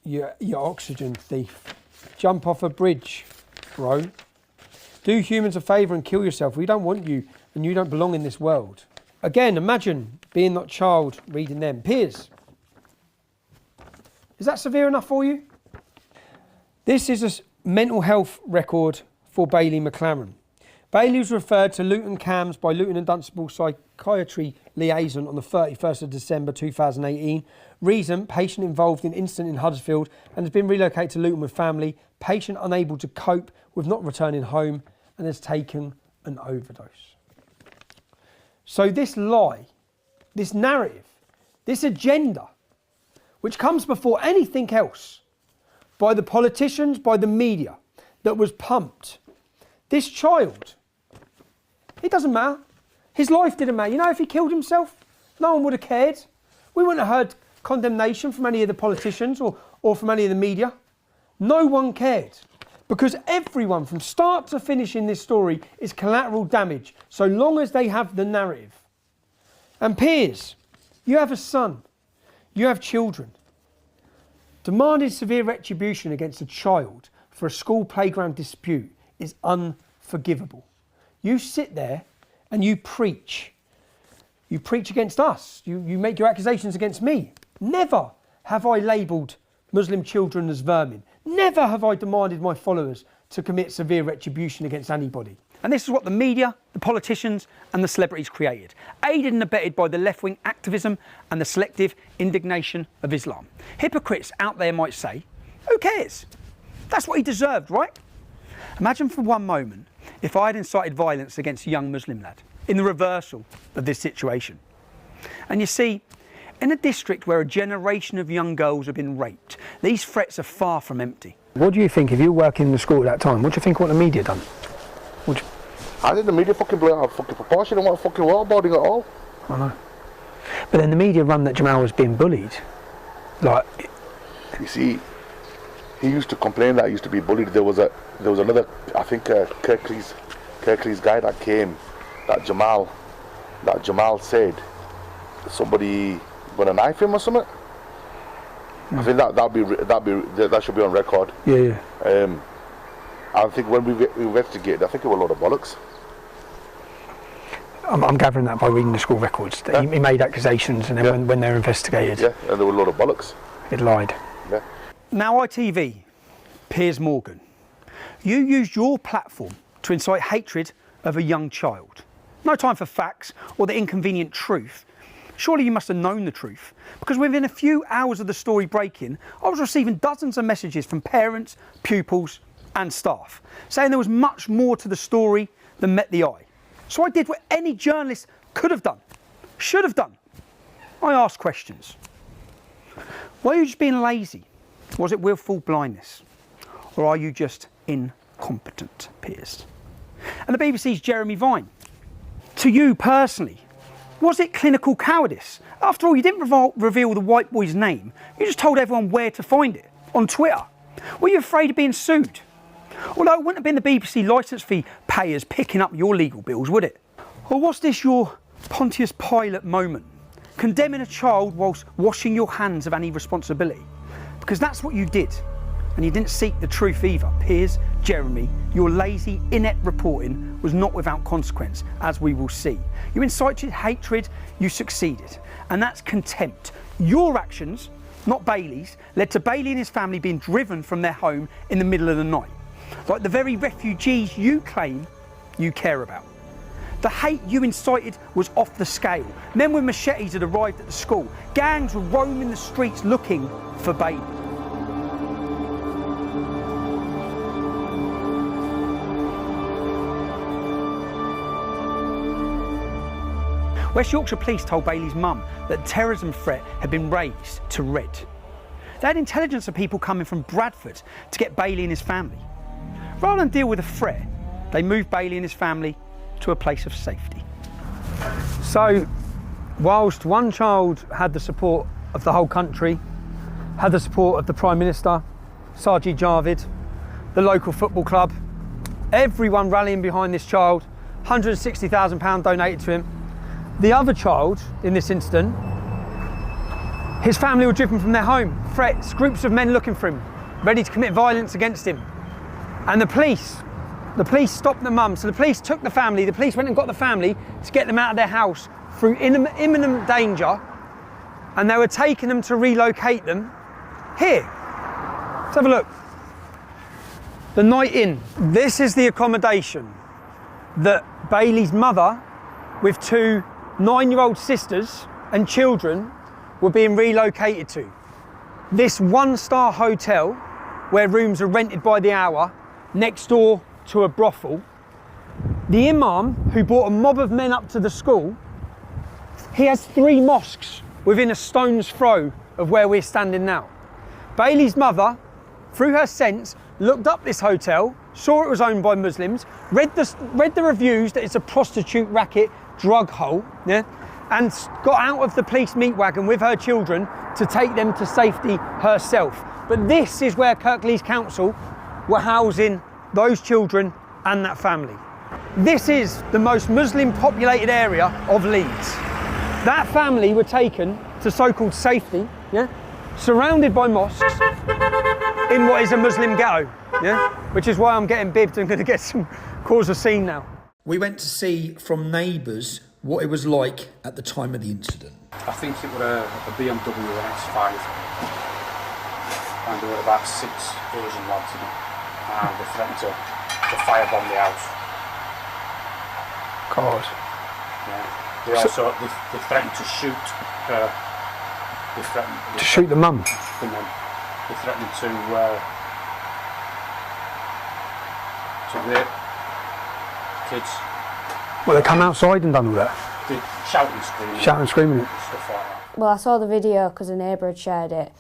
you oxygen thief. Jump off a bridge, bro. Do humans a favour and kill yourself. We don't want you and you don't belong in this world. Again, imagine being that child reading them. Piers, is that severe enough for you? This is a mental health record for Bailey McLaren. Bailey was referred to Luton CAMS by Luton and Dunstable Psychiatry Liaison on the 31st of December 2018. Reason, patient involved in incident in Huddersfield and has been relocated to Luton with family. Patient unable to cope with not returning home and has taken an overdose. So this lie, this narrative, this agenda, which comes before anything else, by the politicians, by the media, that was pumped. This child, it doesn't matter. His life didn't matter. You know, if he killed himself, no one would have cared. We wouldn't have heard condemnation from any of the politicians or from any of the media. No one cared. Because everyone, from start to finish in this story, is collateral damage, so long as they have the narrative. And Piers, you have a son. You have children. Demanding severe retribution against a child for a school playground dispute is unforgivable. You sit there and you preach. You preach against us. You make your accusations against me. Never have I labelled Muslim children as vermin. Never have I demanded my followers to commit severe retribution against anybody. And this is what the media, the politicians and the celebrities created, aided and abetted by the left-wing activism and the selective indignation of Islam. Hypocrites out there might say, who cares? That's what he deserved, right? Imagine for one moment if I had incited violence against a young Muslim lad in the reversal of this situation. And you see, in a district where a generation of young girls have been raped, these threats are far from empty. What do you think, if you were working in the school at that time, what do you think what the media done? I think the media fucking blew out of fucking proportion and what fucking waterboarding at all. I know. But then the media run that Jamal was being bullied. Like, you see, he used to complain that he used to be bullied. There was another, I think, Kirklees guy that came, that Jamal said somebody gonna knife him or something. I think that should be on record. Yeah. I think when we investigated, I think it was a lot of bollocks. I'm gathering that by reading the school records. That he made accusations, and then when they're investigated, and there were a lot of bollocks. It lied. Yeah. Now ITV, Piers Morgan, you used your platform to incite hatred of a young child. No time for facts or the inconvenient truth. Surely you must have known the truth, because within a few hours of the story breaking, I was receiving dozens of messages from parents, pupils and staff saying there was much more to the story than met the eye. So I did what any journalist could have done, should have done. I asked questions. Were you just being lazy? Was it willful blindness? Or are you just incompetent, Piers? And the BBC's Jeremy Vine. To you personally, was it clinical cowardice? After all, you didn't reveal the white boy's name. You just told everyone where to find it, on Twitter. Were you afraid of being sued? Although it wouldn't have been the BBC licence fee payers picking up your legal bills, would it? Or was this your Pontius Pilate moment? Condemning a child whilst washing your hands of any responsibility? Because that's what you did. And you didn't seek the truth either. Piers, Jeremy, your lazy, inept reporting was not without consequence, as we will see. You incited hatred, you succeeded. And that's contempt. Your actions, not Bailey's, led to Bailey and his family being driven from their home in the middle of the night. Like the very refugees you claim you care about. The hate you incited was off the scale. Men with machetes had arrived at the school. Gangs were roaming the streets looking for Bailey. West Yorkshire Police told Bailey's mum that the terrorism threat had been raised to red. They had intelligence of people coming from Bradford to get Bailey and his family. Rather than deal with the threat, they moved Bailey and his family to a place of safety. So, whilst one child had the support of the whole country, had the support of the Prime Minister, Sajid Javid, the local football club, everyone rallying behind this child, £160,000 donated to him. The other child, in this incident, his family were driven from their home. Threats, groups of men looking for him, ready to commit violence against him. And the police stopped the mum. So the police took the family, the police went and got the family to get them out of their house through imminent danger. And they were taking them to relocate them here. Let's have a look. The Night Inn. This is the accommodation that Bailey's mother, with two 9-year-old sisters and children, were being relocated to. This one-star hotel, where rooms are rented by the hour, next door to a brothel. The imam, who brought a mob of men up to the school, he has 3 mosques within a stone's throw of where we're standing now. Bailey's mother, through her sense, looked up this hotel, saw it was owned by Muslims, read the reviews that it's a prostitute racket drug hole, yeah, and got out of the police meat wagon with her children to take them to safety herself. But this is where Kirklees Council were housing those children and that family. This is the most Muslim populated area of Leeds. That family were taken to so-called safety, yeah, surrounded by mosques in what is a Muslim ghetto, yeah, which is why I'm getting bibbed and going to cause a scene now. We went to see from neighbours what it was like at the time of the incident. I think it was a BMW X5, and there were about 6 Asian lads in it, and they threatened to firebomb the house. God. Yeah. They threatened to shoot her. To shoot the mum? The mum. They threatened to rape kids. Well, they come outside and done all that? They shout and scream. Shout and screaming it? Stuff like that. Well, I saw the video because a neighbour had shared it,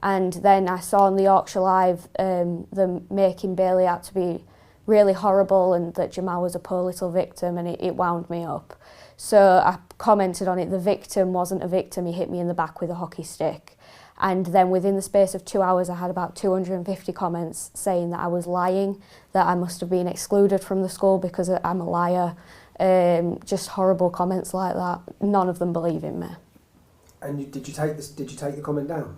and then I saw on the Yorkshire Live them making Bailey out to be really horrible and that Jamal was a poor little victim, and it wound me up. So I commented on it. The victim wasn't a victim, he hit me in the back with a hockey stick. And then within the space of 2 hours, I had about 250 comments saying that I was lying, that I must have been excluded from the school because I'm a liar. Just horrible comments like that. None of them believe in me. And did you take the comment down?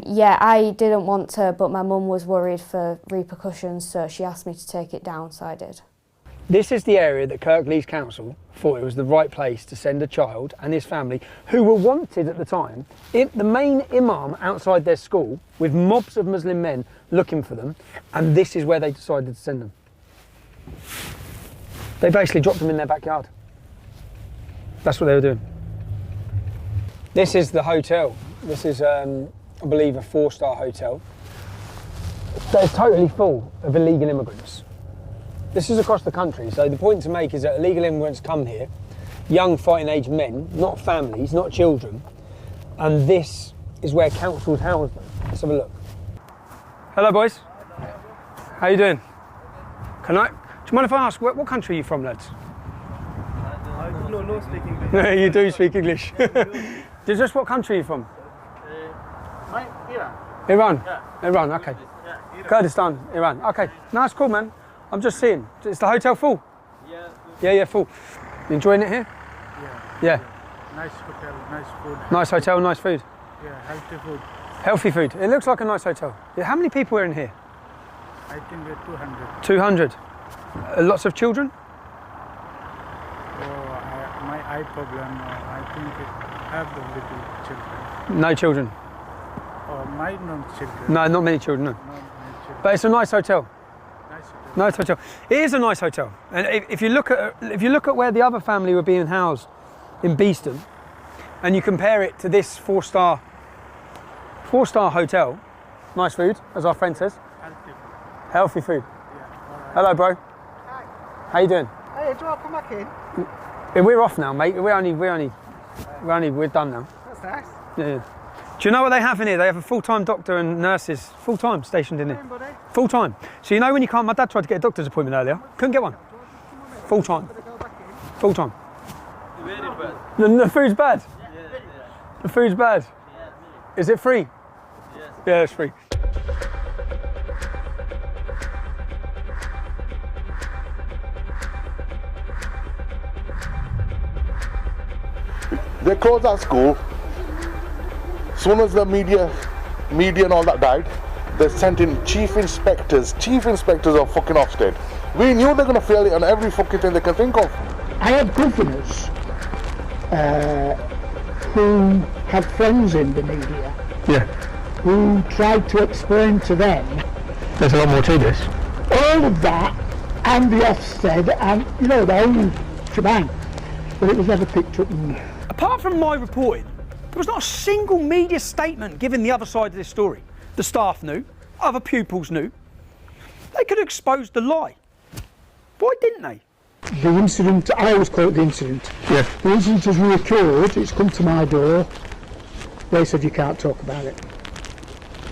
Yeah, I didn't want to, but my mum was worried for repercussions, so she asked me to take it down, so I did. This is the area that Kirklees Council thought it was the right place to send a child and his family, who were wanted at the time, the main imam outside their school, with mobs of Muslim men looking for them, and this is where they decided to send them. They basically dropped them in their backyard. That's what they were doing. This is the hotel. This is, I believe, a 4-star hotel. They're totally full of illegal immigrants. This is across the country, so the point to make is that illegal immigrants come here, young fighting age men, not families, not children, and this is where councils house them. Let's have a look. Hello boys, how you doing? Do you mind if I ask, what country are you from, lads? No, speak English. You do speak English. Just what country are you from? Iran. Iran? Yeah. Iran, okay. Yeah, Kurdistan, Iran, okay. No, that's cool, man. I'm just seeing. Is the hotel full? Yeah. Yeah, full. You enjoying it here? Yeah. Nice hotel, nice food. Nice hotel, nice food. Yeah, healthy food. Healthy food. It looks like a nice hotel. Yeah, how many people are in here? I think we're 200. 200. Lots of children? My eye problem, I think I have the little children. No children? My non-children. No, not many children, no. But it's a nice hotel. Nice hotel. It is a nice hotel, and if you look at where the other family were being housed in Beeston, and you compare it to this 4-star hotel, nice food, as our friend says. Healthy food. Yeah, hello, bro. Hi. How you doing? Hey, do you want to come back in? Yeah, we're off now, mate. We're done now. That's nice. Yeah. Do you know what they have in here? They have a full-time doctor and nurses, full-time stationed in here. Full-time. So you know when you can't, my dad tried to get a doctor's appointment earlier, couldn't get one. Full-time. Full-time. The food's bad? The food's bad? Is it free? Yeah, it's free. They closed that school. As soon as the media and all that died, they sent in chief inspectors of fucking Ofsted. We knew they're going to fail it on every fucking thing they can think of. I have governors who have friends in the media, who tried to explain to them. There's a lot more to this. All of that, and the Ofsted, and the whole shebang, but it was never picked up. Apart from my reporting, there was not a single media statement giving the other side of this story. The staff knew, other pupils knew. They could have exposed the lie. Why didn't they? The incident, I always call it the incident. Yeah. The incident has reoccurred, it's come to my door. They said you can't talk about it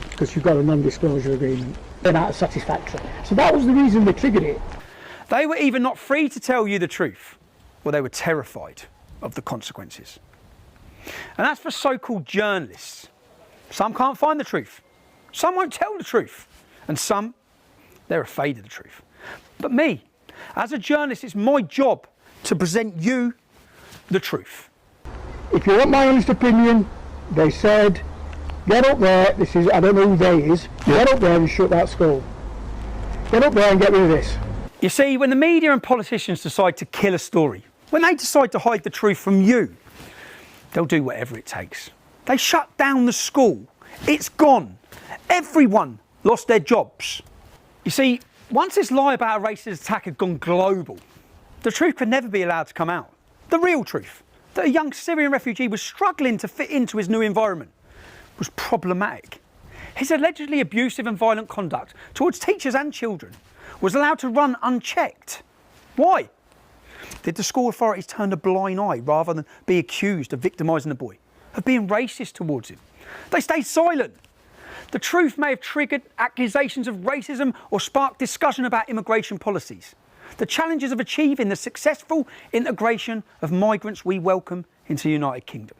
because you've got a non-disclosure agreement. They're not satisfactory. So that was the reason they triggered it. They were either not free to tell you the truth, or they were terrified of the consequences. And that's for so-called journalists. Some can't find the truth. Some won't tell the truth. And some, they're afraid of the truth. But me, as a journalist, it's my job to present you the truth. If you want my honest opinion, they said, get up there, I don't know who they is, get up there and shut that school. Get up there and get rid of this. You see, when the media and politicians decide to kill a story, when they decide to hide the truth from you, they'll do whatever it takes. They shut down the school. It's gone. Everyone lost their jobs. You see, once this lie about a racist attack had gone global, the truth could never be allowed to come out. The real truth, that a young Syrian refugee was struggling to fit into his new environment, was problematic. His allegedly abusive and violent conduct towards teachers and children was allowed to run unchecked. Why? Did the school authorities turn a blind eye rather than be accused of victimising the boy, of being racist towards him? They stayed silent. The truth may have triggered accusations of racism or sparked discussion about immigration policies. The challenges of achieving the successful integration of migrants we welcome into the United Kingdom.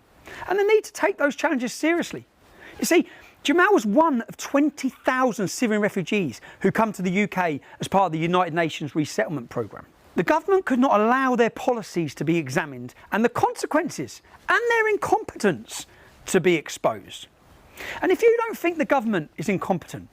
And the need to take those challenges seriously. You see, Jamal was one of 20,000 Syrian refugees who come to the UK as part of the United Nations resettlement programme. The government could not allow their policies to be examined and the consequences and their incompetence to be exposed. And if you don't think the government is incompetent,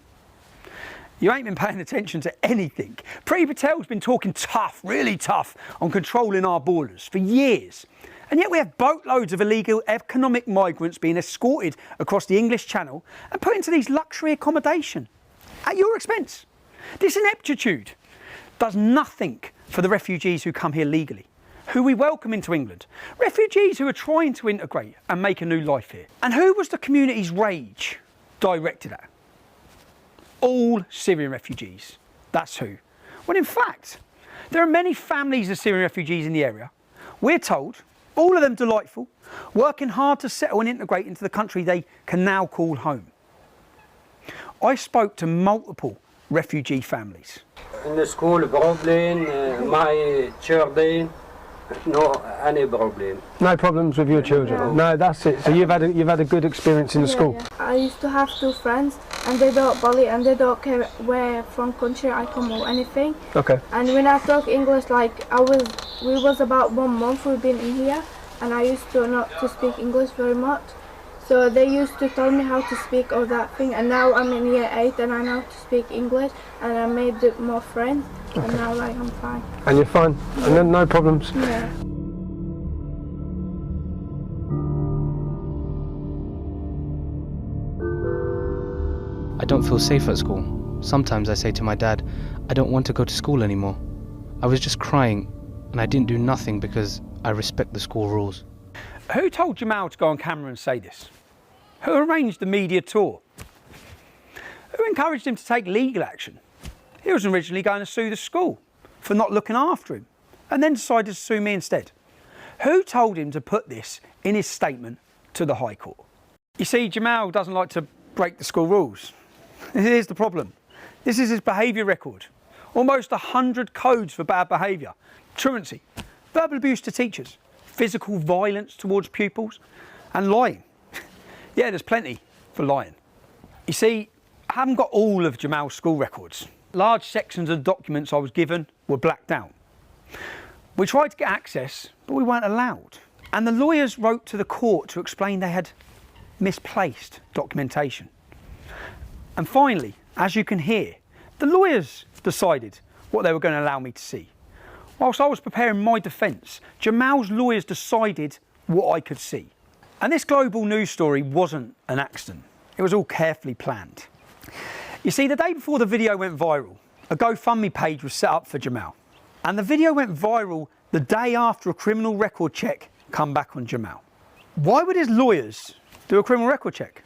you ain't been paying attention to anything. Priti Patel's been talking tough, really tough, on controlling our borders for years. And yet we have boatloads of illegal economic migrants being escorted across the English Channel and put into these luxury accommodation at your expense. This ineptitude does nothing for the refugees who come here legally, who we welcome into England. Refugees who are trying to integrate and make a new life here. And who was the community's rage directed at? All Syrian refugees. That's who. When in fact, there are many families of Syrian refugees in the area. We're told, all of them delightful, working hard to settle and integrate into the country they can now call home. I spoke to multiple refugee families. In the school problem, my children, no any problem. No problems with your children? No, that's it. So you've had a good experience in the school? Yeah. I used to have 2 friends and they don't bully and they don't care where from country I come or anything. Okay. And when I talk English, like we was about 1 month we've been in here and I used to not to speak English very much. So they used to tell me how to speak all that thing, and now I'm in year 8 and I know how to speak English and I made more friends. And now like I'm fine. And you're fine? Yeah. And then no problems? Yeah. I don't feel safe at school. Sometimes I say to my dad, I don't want to go to school anymore. I was just crying and I didn't do nothing because I respect the school rules. Who told Jamal to go on camera and say this? Who arranged the media tour? Who encouraged him to take legal action? He was originally going to sue the school for not looking after him and then decided to sue me instead. Who told him to put this in his statement to the High Court? You see, Jamal doesn't like to break the school rules. Here's the problem. This is his behaviour record. Almost 100 codes for bad behaviour. Truancy, verbal abuse to teachers, physical violence towards pupils, and lying. Yeah, there's plenty for lying. You see, I haven't got all of Jamal's school records. Large sections of documents I was given were blacked out. We tried to get access, but we weren't allowed. And the lawyers wrote to the court to explain they had misplaced documentation. And finally, as you can hear, the lawyers decided what they were going to allow me to see. Whilst I was preparing my defence, Jamal's lawyers decided what I could see. And this global news story wasn't an accident. It was all carefully planned. You see, the day before the video went viral, a GoFundMe page was set up for Jamal. And the video went viral the day after a criminal record check come back on Jamal. Why would his lawyers do a criminal record check?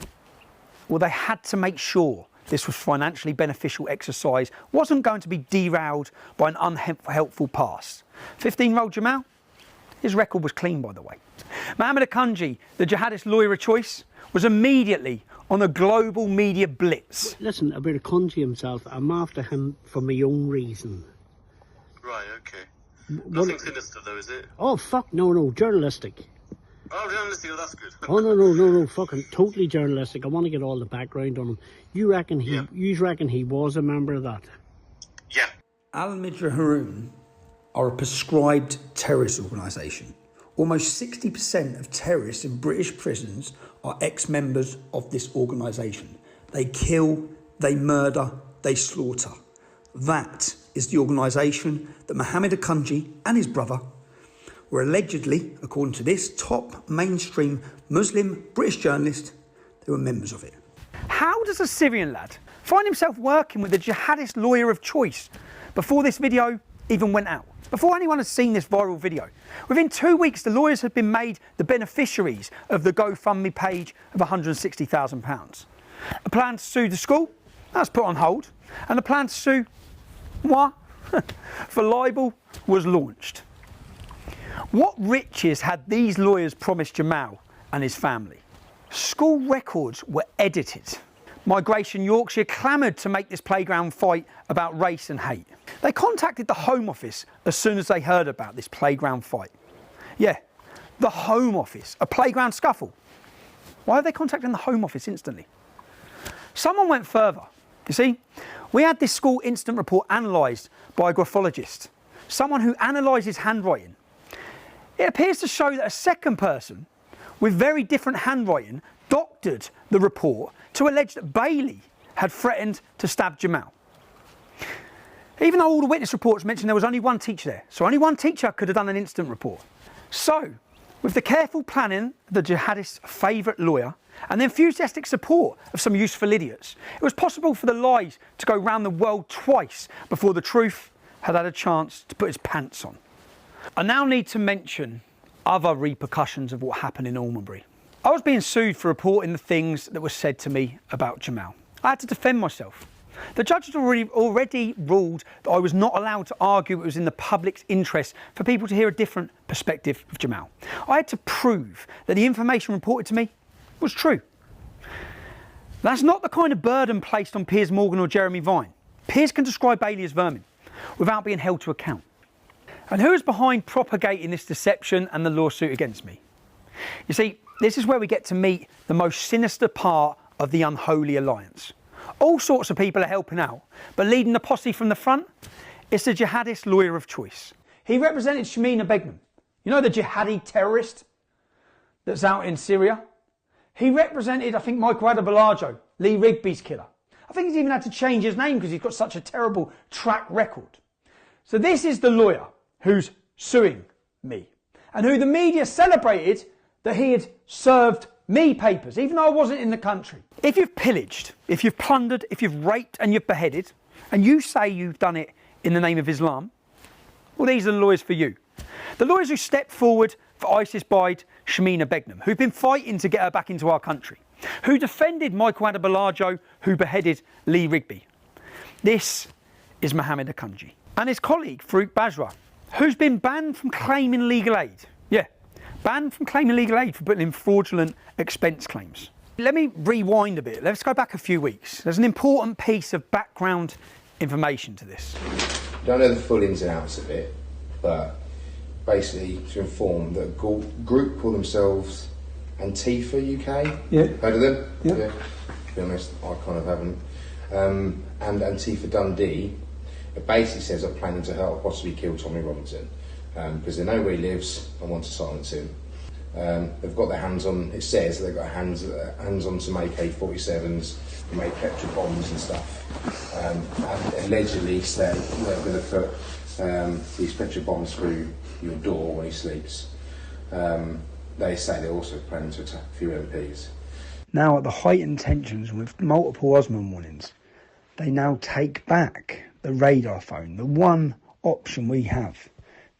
Well, they had to make sure this was financially beneficial exercise, wasn't going to be derailed by an unhelpful past. 15-year-old Jamal, his record was clean, by the way. Mohammed Akunji, the jihadist lawyer of choice, was immediately on a global media blitz. Listen, about Akunji himself, I'm after him for my own reason. Right, okay. Nothing sinister though, is it? Oh, fuck, no, journalistic. Oh, journalistic, that's good. Oh, no, fucking totally journalistic. I want to get all the background on him. You reckon he was a member of that? Yeah. Al-Midra Haroun are a prescribed terrorist organisation. Almost 60% of terrorists in British prisons are ex-members of this organisation. They kill, they murder, they slaughter. That is the organisation that Mohammed Akunji and his brother were allegedly, according to this top mainstream Muslim British journalist, they were members of it. How does a Syrian lad find himself working with a jihadist lawyer of choice before this video even went out? Before anyone has seen this viral video? Within 2 weeks, the lawyers had been made the beneficiaries of the GoFundMe page of £160,000. A plan to sue the school, that was put on hold, and the plan to sue moi for libel was launched. What riches had these lawyers promised Jamal and his family? School records were edited. Migration Yorkshire clamoured to make this playground fight about race and hate. They contacted the Home Office as soon as they heard about this playground fight. Yeah, the Home Office, a playground scuffle. Why are they contacting the Home Office instantly? Someone went further. You see, we had this school incident report analysed by a graphologist, someone who analyses handwriting. It appears to show that a second person with very different handwriting doctored the report to allege that Bailey had threatened to stab Jamal. Even though all the witness reports mentioned there was only one teacher there, so only one teacher could have done an incident report. So, with the careful planning of the jihadist's favourite lawyer and the enthusiastic support of some useful idiots, it was possible for the lies to go round the world twice before the truth had had a chance to put its pants on. I now need to mention other repercussions of what happened in Almonbury. I was being sued for reporting the things that were said to me about Jamal. I had to defend myself. The judge had already ruled that I was not allowed to argue it was in the public's interest for people to hear a different perspective of Jamal. I had to prove that the information reported to me was true. That's not the kind of burden placed on Piers Morgan or Jeremy Vine. Piers can describe Bailey as vermin without being held to account. And who is behind propagating this deception and the lawsuit against me? You see, this is where we get to meet the most sinister part of the unholy alliance. All sorts of people are helping out, but leading the posse from the front, it's the jihadist lawyer of choice. He represented Shamina Begum. You know, the jihadi terrorist that's out in Syria? He represented, I think, Michael Adebolajo, Lee Rigby's killer. I think he's even had to change his name because he's got such a terrible track record. So this is the lawyer who's suing me, and who the media celebrated that he had served me papers, even though I wasn't in the country. If you've pillaged, if you've plundered, if you've raped and you've beheaded, and you say you've done it in the name of Islam, well, these are the lawyers for you. The lawyers who stepped forward for ISIS-Bide Shamina Begum, who've been fighting to get her back into our country, who defended Michael Adebolajo, who beheaded Lee Rigby. This is Mohammed Akunji. And his colleague, Farouk Bajwa, who's been banned from claiming legal aid. Yeah, banned from claiming legal aid for putting in fraudulent expense claims. Let me rewind a bit. Let's go back a few weeks. There's an important piece of background information to this. Don't know the full ins and outs of it, but basically to inform that a group call themselves Antifa UK. Yeah. Heard of them? Yeah. To be honest, I kind of haven't. And Antifa Dundee, it basically says I'm planning to help possibly kill Tommy Robinson because they know where he lives and want to silence him. They've got their hands on, it says they've got hands on some AK-47s, to make petrol bombs and stuff. And allegedly say they're going to put these petrol bombs through your door when he sleeps. They say they're also planning to attack a few MPs. Now, at the heightened tensions with multiple Osman warnings, they now take back the radar phone, the one option we have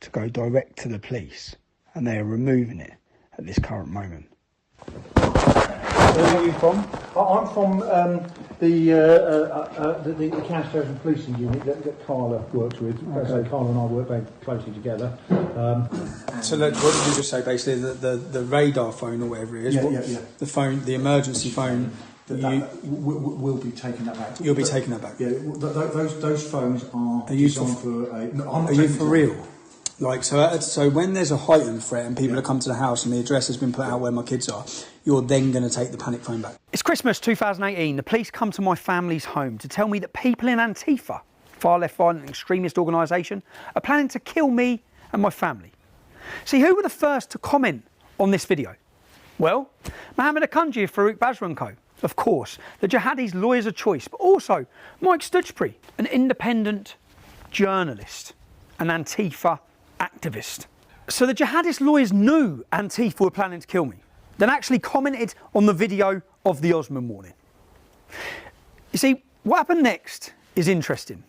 to go direct to the police, and they are removing it at this current moment. Where are you from? I'm from the counter-terrorism policing unit that Carla works with. Okay. So Carla and I work very closely together. So what did you just say? Basically, the radar phone or whatever it is. Yeah. The phone, the emergency phone. We'll be taking that back. You'll be taking that back. Yeah, those phones are designed for a. No, are you for real? Like so when there's a heightened threat and people have come to the house and the address has been put out where my kids are, you're then going to take the panic phone back. It's Christmas 2018. The police come to my family's home to tell me that people in Antifa, far left violent extremist organisation, are planning to kill me and my family. See, who were the first to comment on this video? Well, Mohammed Akunji of Farouk Bajwa & Co. Of course, the jihadis' lawyers of choice, but also Mike Stutchbury, an independent journalist, an Antifa activist. So the jihadist lawyers knew Antifa were planning to kill me, then actually commented on the video of the Osman warning. You see, what happened next is interesting,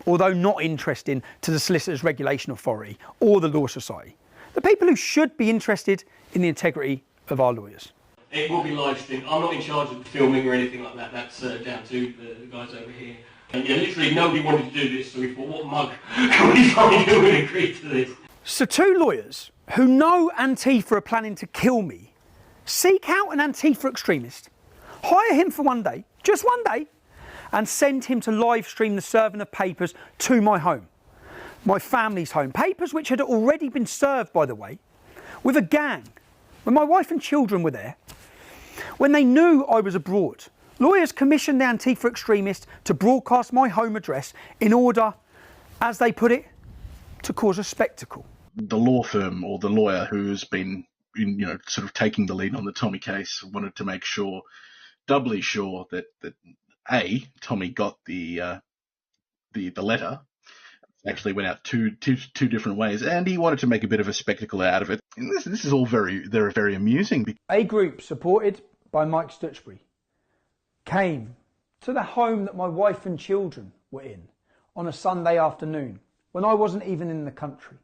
although not interesting to the Solicitors Regulation Authority or the Law Society, the people who should be interested in the integrity of our lawyers. It will be live streamed. I'm not in charge of the filming or anything like that. That's down to the guys over here. And yeah, literally nobody wanted to do this, so we thought, what mug can we find who would agree to this? So two lawyers who know Antifa are planning to kill me seek out an Antifa extremist, hire him for one day, just one day, and send him to live stream the serving of papers to my home, my family's home. Papers which had already been served, by the way, with a gang, when my wife and children were there. When they knew I was abroad, lawyers commissioned the Antifa extremists to broadcast my home address in order, as they put it, to cause a spectacle. The law firm or the lawyer who's been, sort of taking the lead on the Tommy case wanted to make sure, doubly sure, that A, Tommy got the letter. Actually went out two different ways, and he wanted to make a bit of a spectacle out of it. And this is all very amusing. A group supported by Mike Stutchbury came to the home that my wife and children were in on a Sunday afternoon when I wasn't even in the country.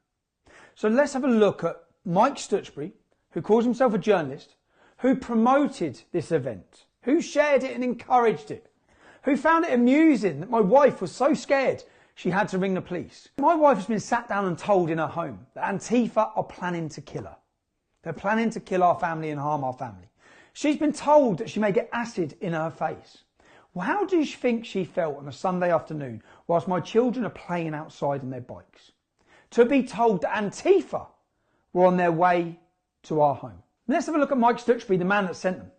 So let's have a look at Mike Stutchbury, who calls himself a journalist, who promoted this event, who shared it and encouraged it, who found it amusing that my wife was so scared she had to ring the police. My wife has been sat down and told in her home that Antifa are planning to kill her. They're planning to kill our family and harm our family. She's been told that she may get acid in her face. Well, how do you think she felt on a Sunday afternoon whilst my children are playing outside on their bikes? To be told that Antifa were on their way to our home. Let's have a look at Mike Stutchbury, the man that sent them.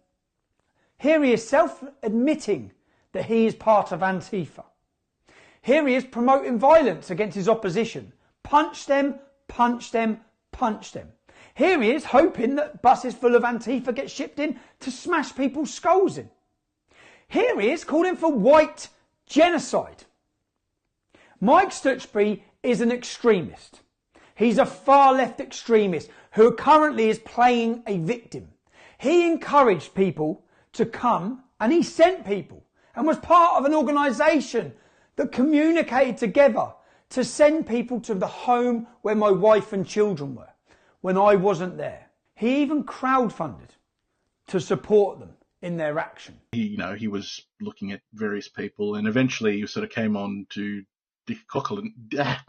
Here he is self-admitting that he is part of Antifa. Here he is promoting violence against his opposition. Punch them, punch them, punch them. Here he is hoping that buses full of Antifa get shipped in to smash people's skulls in. Here he is calling for white genocide. Mike Stutchbury is an extremist. He's a far left extremist who currently is playing a victim. He encouraged people to come, and he sent people and was part of an organisation that communicated together to send people to the home where my wife and children were when I wasn't there. He even crowdfunded to support them in their action. He was looking at various people, and eventually he sort of came on to Dick Coughlin, I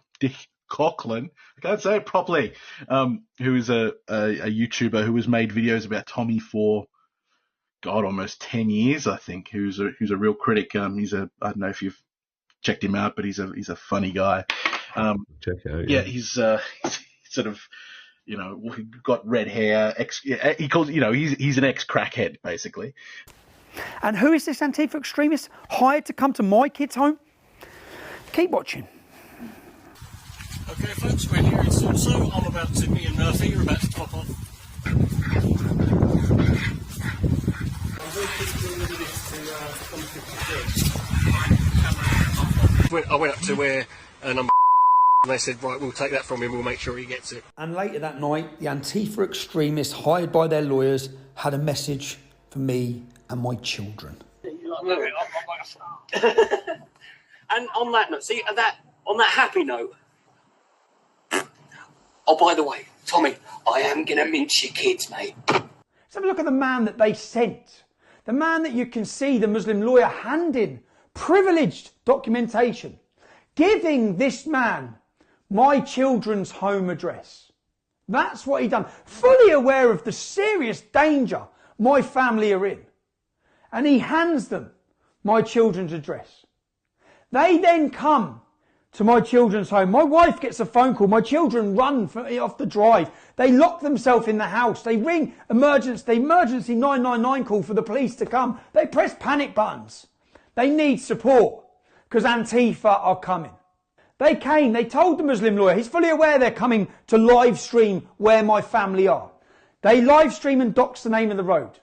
can't say it properly, who is a YouTuber who has made videos about Tommy for, God, almost 10 years, I think, who's a real critic. I don't know if you've checked him out, but he's a funny guy. Check it out. Yeah, he's sort of, got red hair. He calls, he's an ex-crackhead, basically. And who is this Antifa extremist hired to come to my kids' home? Keep watching. Okay, folks, we're here in So. I'm about to, me and Murphy are about to pop off. I went up to where number and they said, right, we'll take that from him, we'll make sure he gets it. And later that night, the Antifa extremists hired by their lawyers had a message for me and my children. And on that note, see, on that happy note, oh, by the way, Tommy, I am going to mince your kids, mate. Let's have a look at the man that they sent. The man that you can see the Muslim lawyer handing privileged documentation, giving this man my children's home address. That's what he done, fully aware of the serious danger my family are in. And he hands them my children's address. They then come to my children's home. My wife gets a phone call. My children run off the drive. They lock themselves in the house. They ring the emergency 999 call for the police to come. They press panic buttons. They need support because Antifa are coming. They came, they told the Muslim lawyer, he's fully aware they're coming to live stream where my family are. They live stream and dox the name of the road.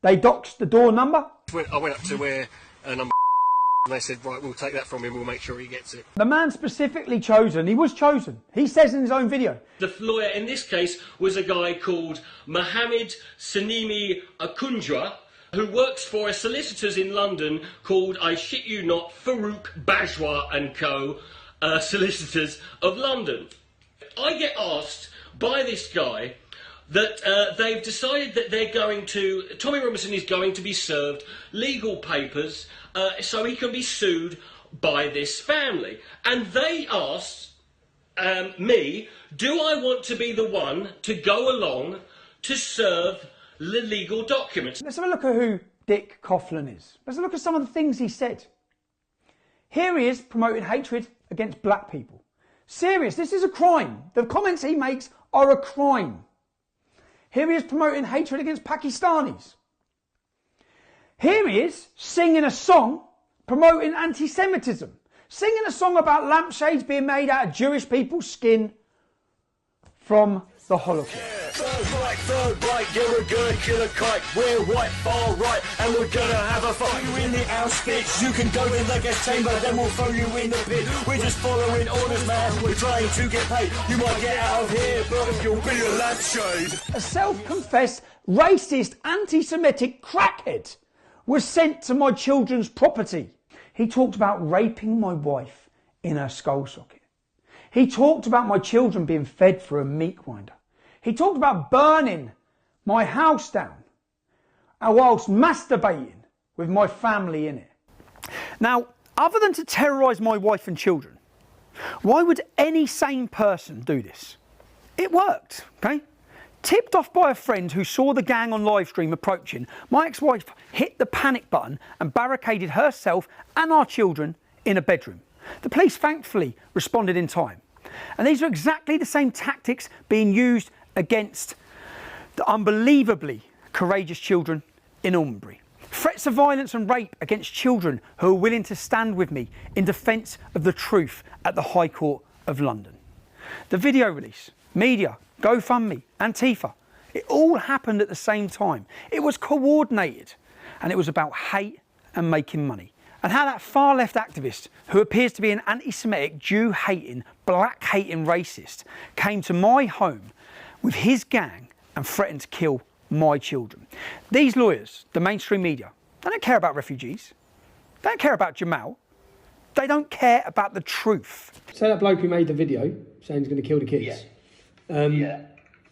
They doxed the door number. I went up to where number and they said, right, we'll take that from him, we'll make sure he gets it. The man specifically chosen, he was chosen. He says in his own video. The lawyer in this case was a guy called Mohammed Sanimi Akunjwa, who works for a solicitors in London called, I shit you not, Farouk Bajwa and Co. Solicitors of London. I get asked by this guy that they've decided that they're going to, Tommy Robinson is going to be served legal papers so he can be sued by this family. And they asked me, do I want to be the one to go along to serve the legal documents? Let's have a look at who Dick Coughlin is. Let's look at some of the things he said. Here he is promoting hatred against black people. Serious, this is a crime. The comments he makes are a crime. Here he is promoting hatred against Pakistanis. Here he is, singing a song promoting anti-Semitism. Singing a song about lampshades being made out of Jewish people's skin from the Holocaust. Third right, you're a good killer kite. We're white, far right, and we're gonna have a fight. You in the outskirts, you can go in the gas chamber, then we'll throw you in the pit. We're just following orders, man. We're trying to get paid. You might get out of here, but you'll be a lampshade. A self-confessed, racist, anti-Semitic crackhead was sent to my children's property. He talked about raping my wife in her skull socket. He talked about my children being fed through a meat grinder. He talked about burning my house down whilst masturbating with my family in it. Now, other than to terrorise my wife and children, why would any sane person do this? It worked, okay? Tipped off by a friend who saw the gang on live stream approaching, my ex-wife hit the panic button and barricaded herself and our children in a bedroom. The police thankfully responded in time. And these are exactly the same tactics being used against the unbelievably courageous children in Almonbury. Threats of violence and rape against children who are willing to stand with me in defence of the truth at the High Court of London. The video release, media, GoFundMe, Antifa, it all happened at the same time. It was coordinated, and it was about hate and making money. And how that far left activist, who appears to be an anti-Semitic, Jew-hating, black-hating racist, came to my home with his gang and threatened to kill my children. These lawyers, the mainstream media, they don't care about refugees. They don't care about Jamal. They don't care about the truth. Say that bloke who made the video saying he's going to kill the kids. Yeah.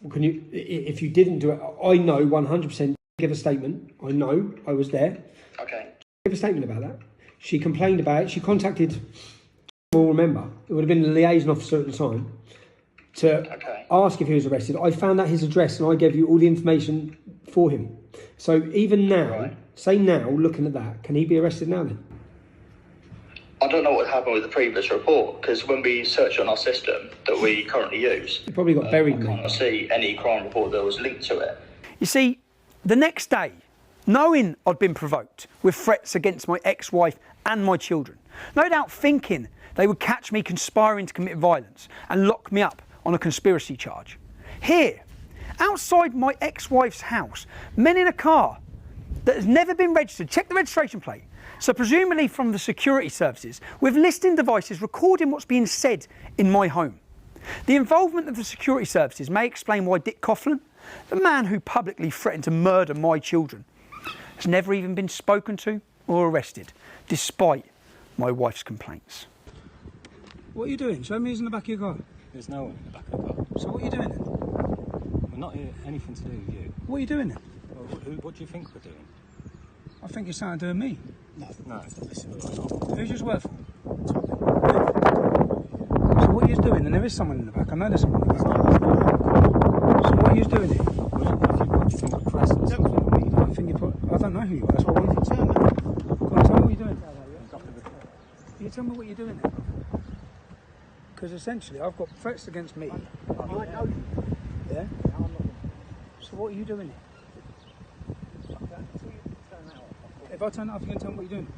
Can you, if you didn't do it, I know 100%, give a statement. I know, I was there. Okay. Give a statement about that. She complained about it. She contacted, we'll remember, it would have been the liaison officer at the time, to ask if he was arrested. I found out his address and I gave you all the information for him. So even now, say now, looking at that, can he be arrested now then? I don't know what happened with the previous report, because when we search on our system that we currently use, He probably got buried. I can't see any crime report that was linked to it. You see, the next day, knowing I'd been provoked with threats against my ex-wife and my children, no doubt thinking they would catch me conspiring to commit violence and lock me up on a conspiracy charge. Here, outside my ex-wife's house, men in a car that has never been registered, check the registration plate, so presumably from the security services, with listening devices recording what's being said in my home. The involvement of the security services may explain why Dick Coughlin, the man who publicly threatened to murder my children, has never even been spoken to or arrested, despite my wife's complaints. What are you doing? Show me who's in the back of your car. There's no one in the back of the car. So what are you doing then? We're not here, anything to do with you. What are you doing then? Well, what do you think we're doing? I think you're something doing me. No. Who's yours work for? So what are you doing? And there is someone in the back. I know there's someone in the back. So what are you doing here? I don't know who you are. That's what I want you to tell me. Come on, tell me what you're doing. Can you tell me what you're doing then? Because essentially I've got threats against me. I know you. Yeah? So what are you doing here? If I turn it off, you can tell me what you're doing.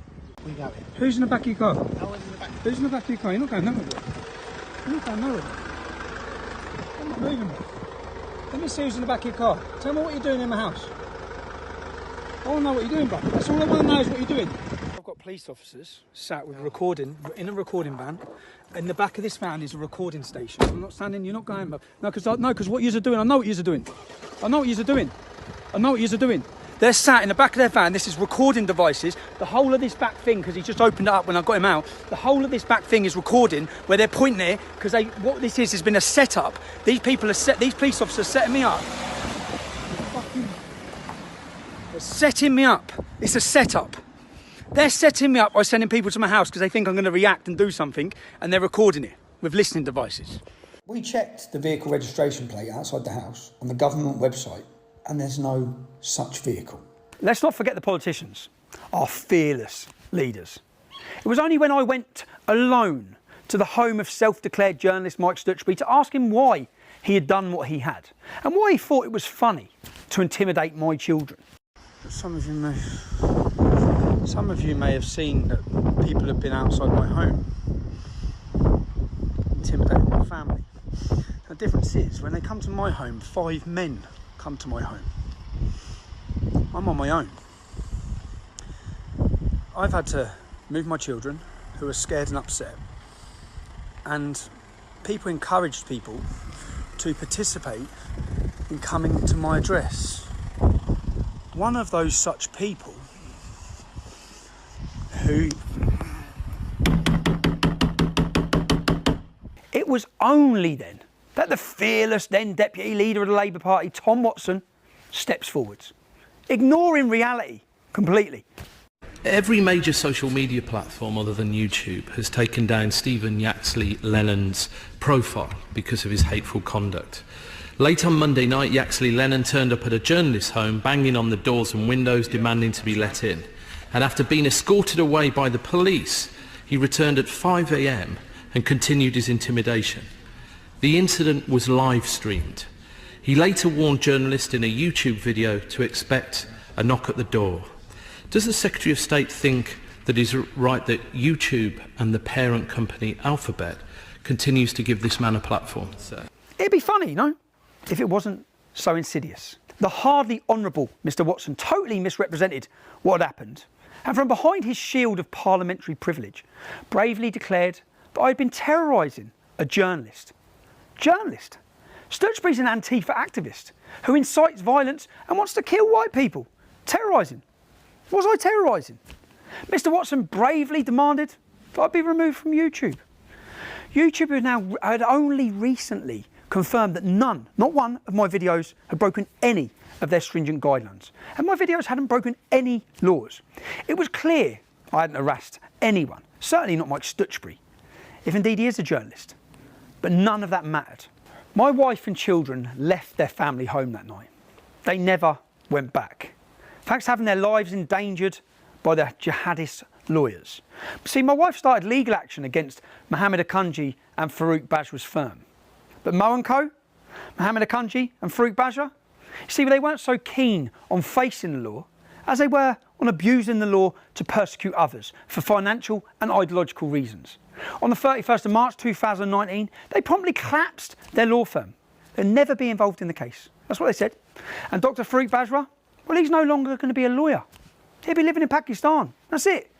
Who's in the back of your car? Who's in the back of your car? You're not going nowhere. You're not going nowhere. I'm not moving. Let me see who's in the back of your car. Tell me what you're doing in my house. I want to know what you're doing, bro. That's all I want to know is what you're doing. I've got police officers sat with recording in a recording van. In the back of this van is a recording station. I'm not standing. You're not going, bro. No, because what you're doing. I know what you're doing. I know what you're doing. I know what you're doing. They're sat in the back of their van. This is recording devices. The whole of this back thing, because he just opened it up when I got him out. The whole of this back thing is recording where they're pointing there because what this is has been a setup. These people are these police officers setting me up. They're setting me up. It's a setup. They're setting me up by sending people to my house because they think I'm going to react and do something, and they're recording it with listening devices. We checked the vehicle registration plate outside the house on the government website, and there's no such vehicle. Let's not forget the politicians, our fearless leaders. It was only when I went alone to the home of self-declared journalist Mike Stutchby to ask him why he had done what he had, and why he thought it was funny to intimidate my children. Some of you may Some of you may have seen that people have been outside my home, intimidating my family. The difference is, when they come to my home, 5 men come to my home. I'm on my own. I've had to move my children, who are scared and upset, and people encouraged people to participate in coming to my address. One of those such people who... It was only then that the fearless then Deputy Leader of the Labour Party, Tom Watson, steps forwards, ignoring reality completely. Every major social media platform other than YouTube has taken down Stephen Yaxley Lennon's profile because of his hateful conduct. Late on Monday night, Yaxley Lennon turned up at a journalist's home, banging on the doors and windows, demanding to be let in. And after being escorted away by the police, he returned at 5 a.m. and continued his intimidation. The incident was live streamed. He later warned journalists in a YouTube video to expect a knock at the door. Does the Secretary of State think that it's right that YouTube and the parent company Alphabet continues to give this man a platform? It'd be funny, you know, if it wasn't so insidious. The hardly honourable Mr Watson totally misrepresented what had happened, and from behind his shield of parliamentary privilege, bravely declared that I'd been terrorising a journalist. Journalist? Stutchbury's an Antifa activist who incites violence and wants to kill white people. Terrorising? Was I terrorising? Mr Watson bravely demanded that I be removed from YouTube. YouTube had only recently confirmed that none, not one, of my videos had broken any of their stringent guidelines, and my videos hadn't broken any laws. It was clear I hadn't harassed anyone, certainly not Mike Stutchbury, if indeed he is a journalist. But none of that mattered. My wife and children left their family home that night. They never went back. In fact, having their lives endangered by the jihadist lawyers. See, my wife started legal action against Mohammed Akunji and Farouk Bajwa's firm. But Mo & Co, Mohammed Akunji and Farouk Bajwa, you see, they weren't so keen on facing the law as they were on abusing the law to persecute others for financial and ideological reasons. On the 31st of March 2019, they promptly collapsed their law firm. They'll never be involved in the case. That's what they said. And Dr. Farouk Bajwa, well, he's no longer going to be a lawyer. He'll be living in Pakistan. That's it.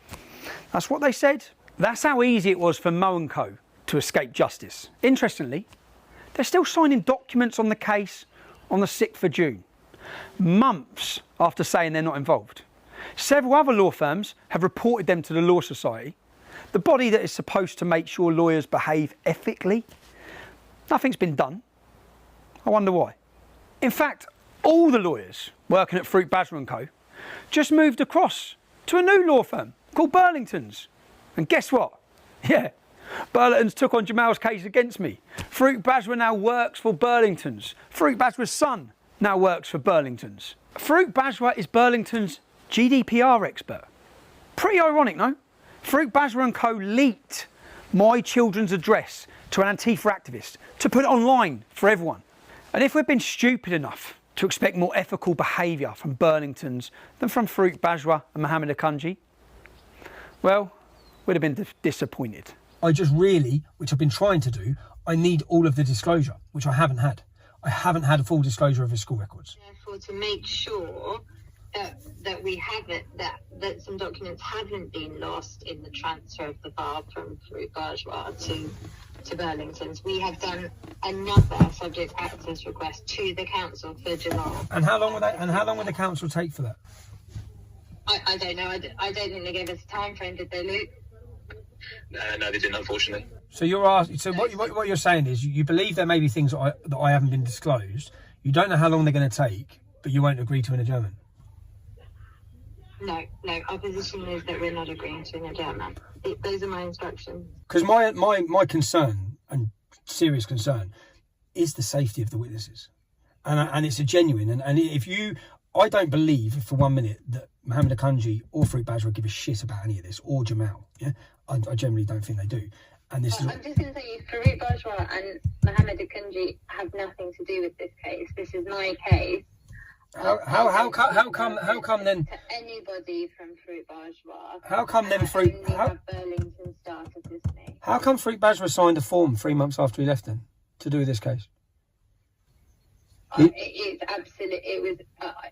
That's what they said. That's how easy it was for Mo & Co to escape justice. Interestingly, they're still signing documents on the case on the 6th of June, months after saying they're not involved. Several other law firms have reported them to the Law Society, the body that is supposed to make sure lawyers behave ethically. Nothing's been done. I wonder why. In fact, all the lawyers working at Farouk Bajwa & Co just moved across to a new law firm called Burlington's. And guess what? Yeah, Burlington's took on Jamal's case against me. Farouk Bajwa now works for Burlington's. Farouk Bajwa's son now works for Burlington's. Farouk Bajwa is Burlington's GDPR expert. Pretty ironic, no? Farouk Bajwa & Co leaked my children's address to an Antifa activist to put it online for everyone. And if we've been stupid enough to expect more ethical behaviour from Burlington's than from Farouk Bajwa and Mohammed Akunji, well, we'd have been disappointed. I just really, which I've been trying to do, I need all of the disclosure, which I haven't had. I haven't had a full disclosure of his school records. Therefore, to make sure that we haven't, that some documents haven't been lost in the transfer of the file from Farouk Bajwa to Burlington's, we have done another subject access request to the council for Jamal. And how long would the council take for that? I don't know. I don't think they gave us a time frame, did they, Luke? No, they didn't, unfortunately. So what you're saying is you believe there may be things that I haven't been disclosed. You don't know how long they're going to take, but you won't agree to an adjournment. No. Our position is that we're not agreeing to an adjournment. Those are my instructions. Because my concern, and serious concern, is the safety of the witnesses, and it's a genuine. And if I don't believe for 1 minute that Mohammed Akunji or Farouk Bajwa give a shit about any of this, or Jamal. Yeah, I generally don't think they do. And this is. I'm just going to say, Farouk Bajwa and Mohammed Akunji have nothing to do with this case. This is my case. How come then? To anybody from Fruit Bourgeois. How come then Fruit? Have Burlington started with me. How come Fruit Bourgeois signed a form 3 months after he left then to do this case? It's absolutely. It was.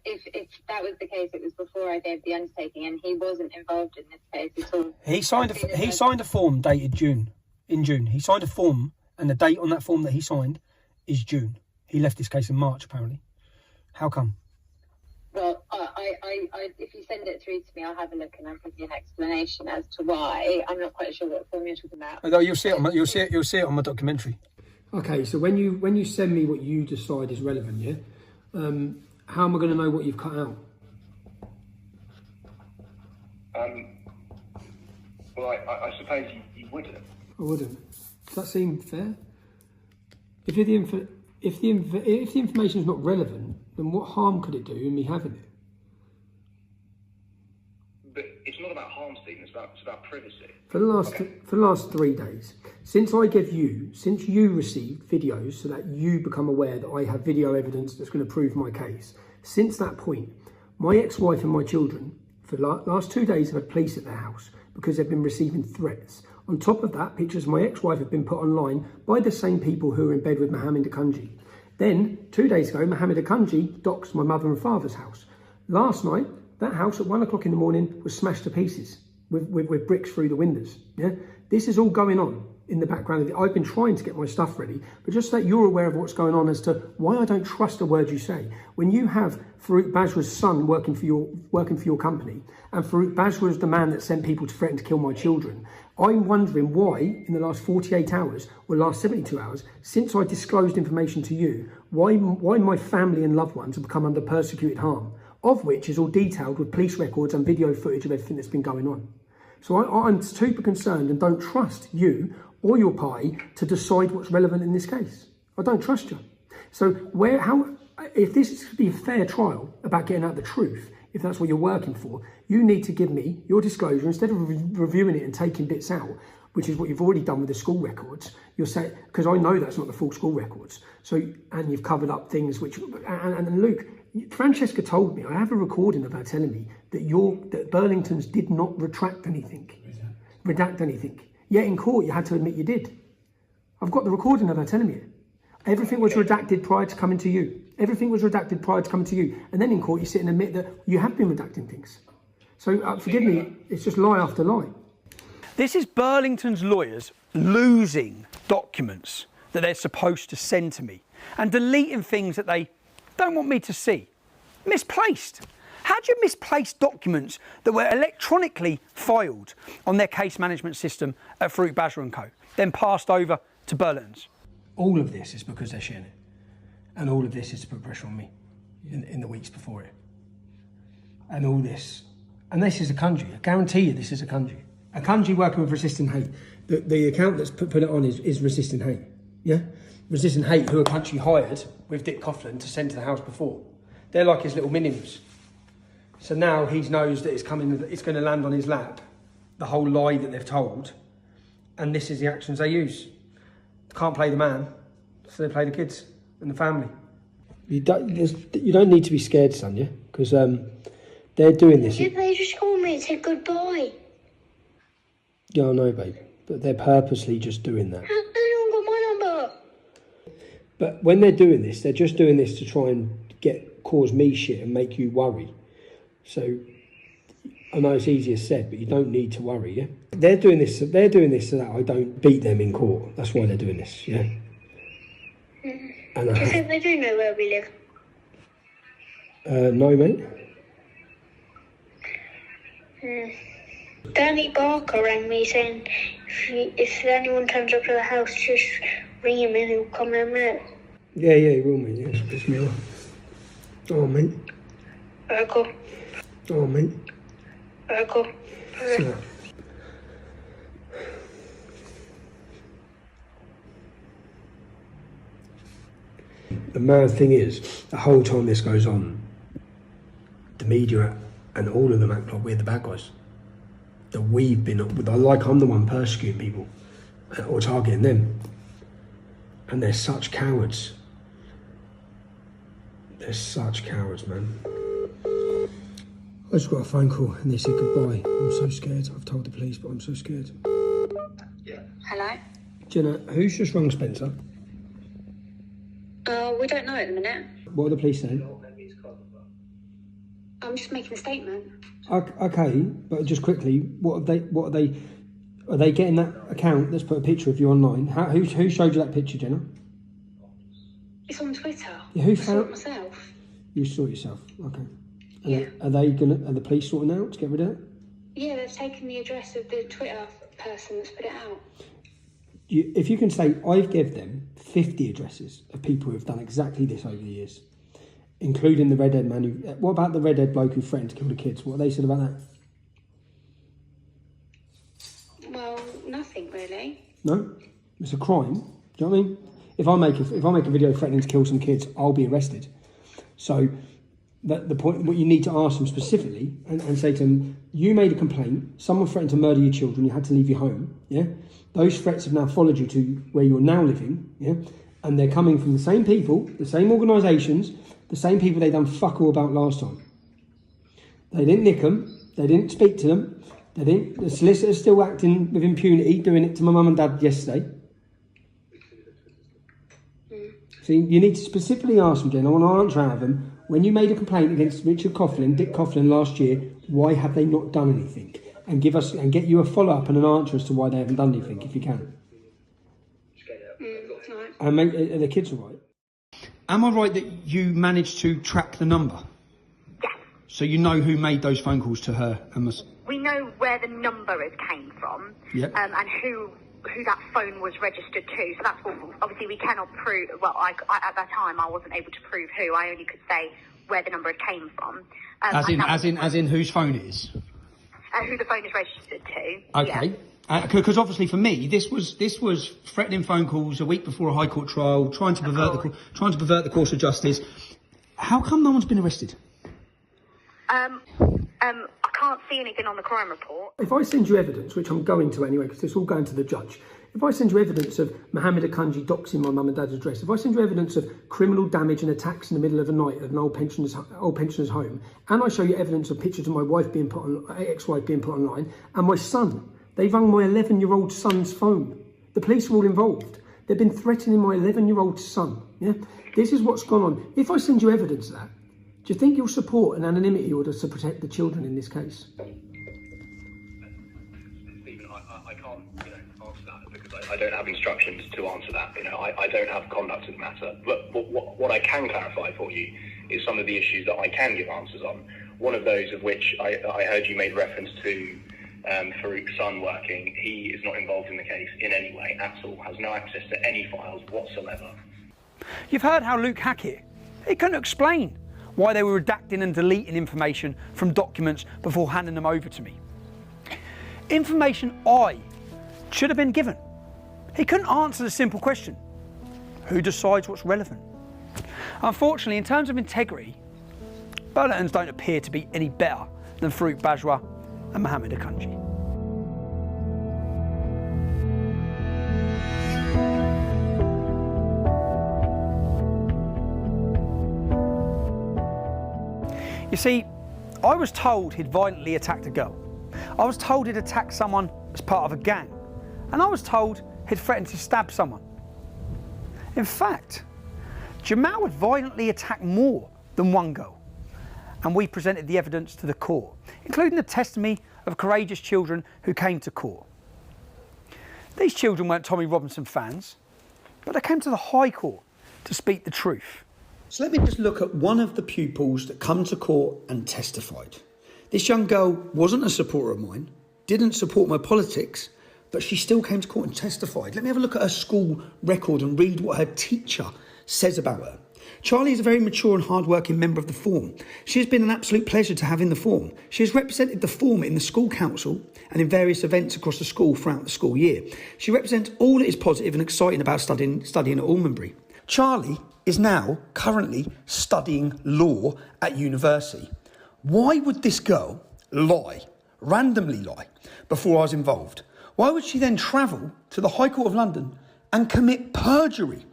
If that was the case, it was before I gave the undertaking, and he wasn't involved in this case at all. He signed a form dated June. In June, he signed a form, and the date on that form that he signed is June. He left this case in March, apparently. How come? Well, if you send it through to me, I'll have a look and I'll give you an explanation as to why. I'm not quite sure what form you're talking about. Although you'll see it on my documentary. Okay, so when you send me what you decide is relevant, yeah, how am I going to know what you've cut out? Well, I suppose you wouldn't. I wouldn't. Does that seem fair? If the information is not relevant, then what harm could it do in me having it? But it's not about harm, Stephen. It's about privacy. For the last 3 days, since you received videos so that you become aware that I have video evidence that's going to prove my case, since that point, my ex-wife and my children, for the last 2 days, have had police at their house because they've been receiving threats. On top of that, pictures of my ex-wife have been put online by the same people who are in bed with Mohammed Akunji. Then, 2 days ago, Mohammed Akunji doxed my mother and father's house. Last night, that house at 1 o'clock in the morning was smashed to pieces with bricks through the windows. Yeah, this is all going on in the background. I've been trying to get my stuff ready, but just so that you're aware of what's going on as to why I don't trust a word you say. When you have Farouk Bajwa's son working for your company, and Farouk Bajwa is the man that sent people to threaten to kill my children, I'm wondering why, in the last 48 hours or last 72 hours, since I disclosed information to you, why my family and loved ones have become under persecuted harm, of which is all detailed with police records and video footage of everything that's been going on. So I'm super concerned and don't trust you or your party to decide what's relevant in this case. I don't trust you. So if this is to be a fair trial about getting out the truth, if that's what you're working for, you need to give me your disclosure instead of reviewing it and taking bits out, which is what you've already done with the school records. You'll say, because I know that's not the full school records. So, and you've covered up things which, and Luke, Francesca told me, I have a recording of her telling me that Burlington's did not redact anything. Yet in court, you had to admit you did. I've got the recording of her telling me it. Everything was redacted prior to coming to you. Everything was redacted prior to coming to you. And then in court, you sit and admit that you have been redacting things. So forgive me, it's just lie after lie. This is Burlington's lawyers losing documents that they're supposed to send to me and deleting things that they don't want me to see. Misplaced. How do you misplace documents that were electronically filed on their case management system at Farouk Bajwa & Co, then passed over to Burlington's? All of this is because they're sharing it. And all of this is to put pressure on me in the weeks before it. And all this. And this is Akunji. I guarantee you this is Akunji. Akunji working with Resisting Hate. The account that's put it on is Resisting Hate. Yeah? Resisting Hate, who Akunji hired with Dick Coughlin to send to the house before. They're like his little minions. So now he knows that it's going to land on his lap, the whole lie that they've told, and this is the actions they use. Can't play the man, so they play the kids and the family. You don't need to be scared, Sonia, because they're doing this. They just called me and said goodbye. Yeah, I know, babe, but they're purposely just doing that. They don't got my number. But when they're doing this, they're just doing this to try and cause me shit and make you worry. So I know it's easier said, but you don't need to worry, yeah? They're doing this so that I don't beat them in court. That's why they're doing this, yeah? And I think they do know where we live. No, mate. Danny Barker rang me saying if anyone turns up to the house, just ring him and he'll come in a minute. Yeah, he will, mate. Yeah, it's me off. Oh, mate. Go. Oh, mate. Go. So, the mad thing is, the whole time this goes on, the media and all of them act like we're the bad guys. That we've been, like I'm the one persecuting people or targeting them. And they're such cowards. They're such cowards, man. I just got a phone call and they said goodbye. I'm so scared. I've told the police, but I'm so scared. Hello? Jenna, who's just rung Spencer? We don't know at the minute. What are the police saying? I'm just making a statement. Okay, but just quickly, what are they getting that account that's put a picture of you online? Who showed you that picture, Jenna? It's on Twitter. Yeah, who I saw it found myself. You saw it yourself, okay. Yeah. Are the police sorting out to get rid of it? Yeah, they've taken the address of the Twitter person that's put it out. If you can say, I've given them 50 addresses of people who have done exactly this over the years, including the redhead man what about the redhead bloke who threatened to kill the kids? What have they said about that? Well, nothing really. No? It's a crime. Do you know what I mean? If I make a video threatening to kill some kids, I'll be arrested. So the point, what you need to ask them specifically and say to them, you made a complaint, someone threatened to murder your children, you had to leave your home, yeah? Those threats have now followed you to where you're now living, yeah? And they're coming from the same people, the same organisations, the same people they done fuck all about last time. They didn't nick them, they didn't speak to them, the solicitor's still acting with impunity, doing it to my mum and dad yesterday. See, you need to specifically ask them, Jen, I want an answer out of them. When you made a complaint against Dick Coughlin last year, why have they not done anything? And get you a follow-up and an answer as to why they haven't done anything, if you can. And are the kids all right? Am I right that you managed to track the number? Yes. So you know who made those phone calls to her? We know where the number came from, Yep. And who that phone was registered to. So that's what, obviously, we cannot prove. Well, I at that time, I wasn't able to prove who. I only could say where the number came from. As in whose phone it is? Who the phone is registered to. Okay. Yeah. Because obviously for me, this was threatening phone calls a week before a High Court trial, trying to pervert the course of justice. How come no one's been arrested? I can't see anything on the crime report. If I send you evidence, which I'm going to anyway, because it's all going to the judge, if I send you evidence of Mohammed Akunji doxing my mum and dad's address, if I send you evidence of criminal damage and attacks in the middle of the night at an old pensioner's home, and I show you evidence of pictures of my wife being put on, ex-wife being put online, and my son, they rung my 11-year-old son's phone. The police are all involved. They've been threatening my 11-year-old son. Yeah, this is what's gone on. If I send you evidence of that, do you think you'll support an anonymity order to protect the children in this case? Stephen, I can't, answer that because I don't have instructions to answer that. I don't have conduct of the matter. But what I can clarify for you is some of the issues that I can give answers on. One of those of which I heard you made reference to Farouk's son working. He is not involved in the case in any way at all. Has no access to any files whatsoever. You've heard how Luke Hackett, he couldn't explain why they were redacting and deleting information from documents before handing them over to me. Information I should have been given. He couldn't answer the simple question, who decides what's relevant? Unfortunately, in terms of integrity, Burlingtons don't appear to be any better than Farouk Bajwa and Mohammed Akunji. You see, I was told he'd violently attacked a girl. I was told he'd attacked someone as part of a gang. And I was told he'd threatened to stab someone. In fact, Jamal had violently attacked more than one girl. And we presented the evidence to the court, including the testimony of courageous children who came to court. These children weren't Tommy Robinson fans, but they came to the High Court to speak the truth. So let me just look at one of the pupils that come to court and testified. This young girl wasn't a supporter of mine, didn't support my politics, but she still came to court and testified. Let me have a look at her school record and read what her teacher says about her. Charlie is a very mature and hard-working member of the Forum. She has been an absolute pleasure to have in the Forum. She has represented the Forum in the school council and in various events across the school throughout the school year. She represents all that is positive and exciting about studying at Almonbury. Charlie is now currently studying law at university. Why would this girl randomly lie, before I was involved? Why would she then travel to the High Court of London and commit perjury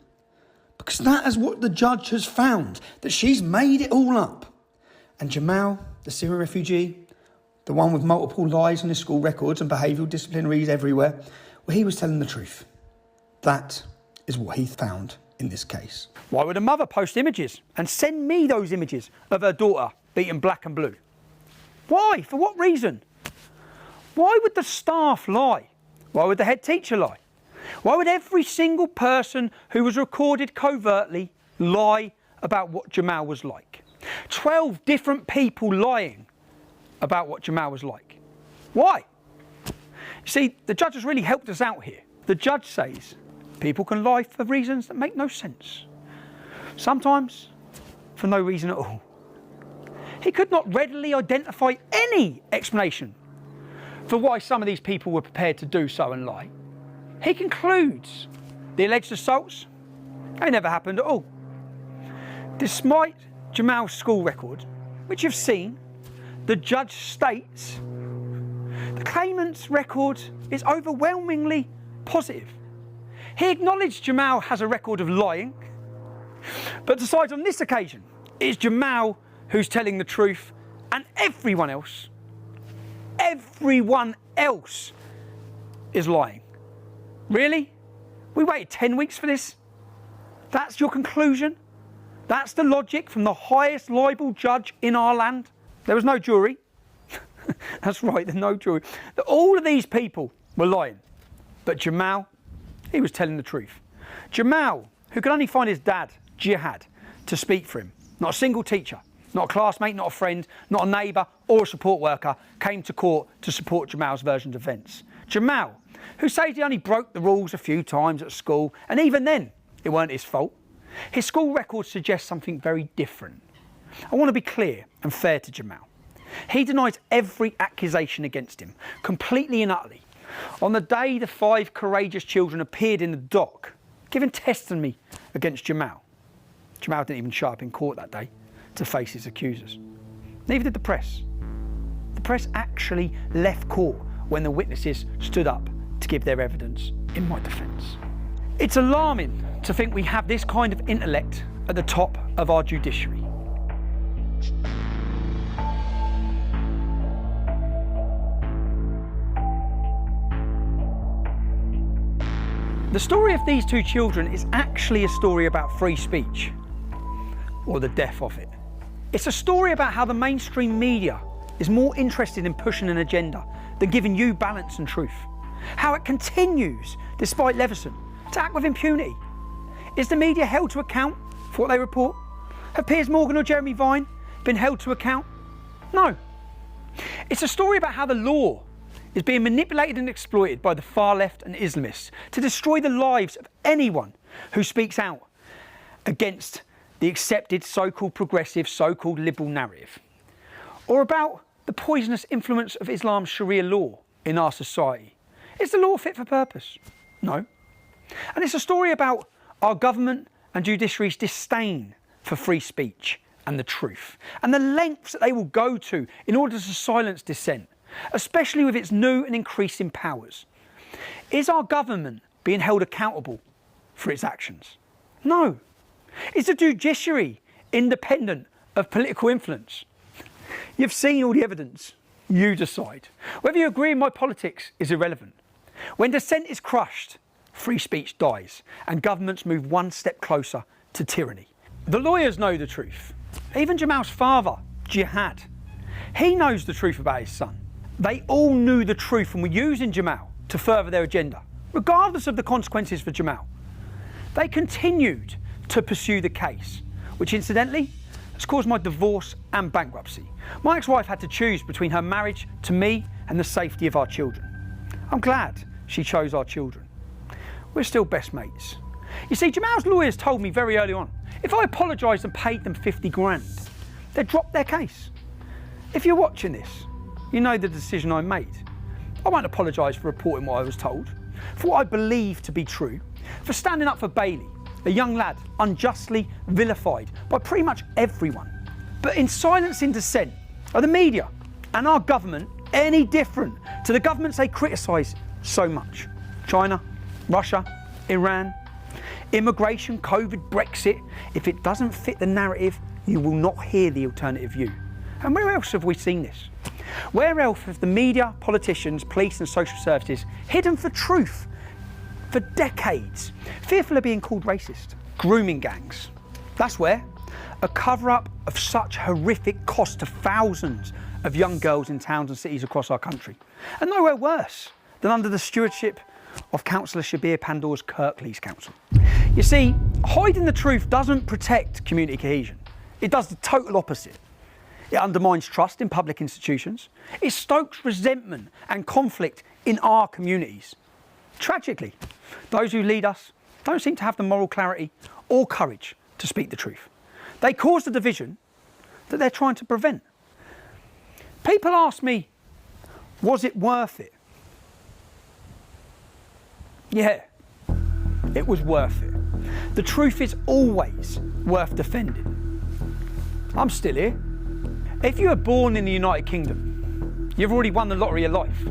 because that is what the judge has found, that she's made it all up. And Jamal, the Syrian refugee, the one with multiple lies on his school records and behavioural disciplinaries everywhere, well, he was telling the truth. That is what he found in this case. Why would a mother post images and send me those images of her daughter beaten black and blue? Why? For what reason? Why would the staff lie? Why would the head teacher lie? Why would every single person who was recorded covertly lie about what Jamal was like? 12 different people lying about what Jamal was like. Why? You see, the judge has really helped us out here. The judge says people can lie for reasons that make no sense. Sometimes for no reason at all. He could not readily identify any explanation for why some of these people were prepared to do so and lie. He concludes the alleged assaults, they never happened at all. Despite Jamal's school record, which you've seen, the judge states the claimant's record is overwhelmingly positive. He acknowledged Jamal has a record of lying, but decides on this occasion it's Jamal who's telling the truth and everyone else is lying. Really? We waited 10 weeks for this? That's your conclusion? That's the logic from the highest libel judge in our land? There was no jury. That's right, there's no jury. All of these people were lying. But Jamal, he was telling the truth. Jamal, who could only find his dad, Jihad, to speak for him. Not a single teacher, not a classmate, not a friend, not a neighbour or a support worker came to court to support Jamal's version of events. Jamal, who says he only broke the rules a few times at school, and even then, it weren't his fault. His school record suggests something very different. I want to be clear and fair to Jamal. He denies every accusation against him, completely and utterly. On the day the 5 courageous children appeared in the dock, giving testimony against Jamal. Jamal didn't even show up in court that day to face his accusers. Neither did the press. The press actually left court when the witnesses stood up to give their evidence in my defence. It's alarming to think we have this kind of intellect at the top of our judiciary. The story of these 2 children is actually a story about free speech, or the death of it. It's a story about how the mainstream media is more interested in pushing an agenda than giving you balance and truth. How it continues, despite Leveson, to act with impunity. Is the media held to account for what they report? Have Piers Morgan or Jeremy Vine been held to account? No. It's a story about how the law is being manipulated and exploited by the far left and Islamists to destroy the lives of anyone who speaks out against the accepted so-called progressive, so-called liberal narrative. Or about the poisonous influence of Islam's Sharia law in our society. Is the law fit for purpose? No. And it's a story about our government and judiciary's disdain for free speech and the truth, and the lengths that they will go to in order to silence dissent, especially with its new and increasing powers. Is our government being held accountable for its actions? No. Is the judiciary independent of political influence? You've seen all the evidence. You decide. Whether you agree with my politics is irrelevant. When dissent is crushed, free speech dies, and governments move one step closer to tyranny. The lawyers know the truth. Even Jamal's father, Jihad, he knows the truth about his son. They all knew the truth and were using Jamal to further their agenda, regardless of the consequences for Jamal. They continued to pursue the case, which incidentally has caused my divorce and bankruptcy. My ex-wife had to choose between her marriage to me and the safety of our children. I'm glad she chose our children. We're still best mates. You see, Jamal's lawyers told me very early on, if I apologised and paid them 50 grand, they'd drop their case. If you're watching this, you know the decision I made. I won't apologise for reporting what I was told, for what I believe to be true, for standing up for Bailey, a young lad unjustly vilified by pretty much everyone. But in silencing dissent, are the media and our government any different to the governments they criticise so much? China, Russia, Iran. Immigration, COVID, Brexit, if it doesn't fit the narrative, you will not hear the alternative view. And where else have we seen this? Where else have the media, politicians, police and social services hidden for truth for decades, fearful of being called racist? Grooming gangs. That's where. A cover-up of such horrific cost to thousands of young girls in towns and cities across our country. And nowhere worse than under the stewardship of Councillor Shabir Pandor's Kirklees Council. You see, hiding the truth doesn't protect community cohesion. It does the total opposite. It undermines trust in public institutions. It stokes resentment and conflict in our communities. Tragically, those who lead us don't seem to have the moral clarity or courage to speak the truth. They cause the division that they're trying to prevent. People ask me, was it worth it? Yeah, it was worth it. The truth is always worth defending. I'm still here. If you were born in the United Kingdom, you've already won the lottery of life.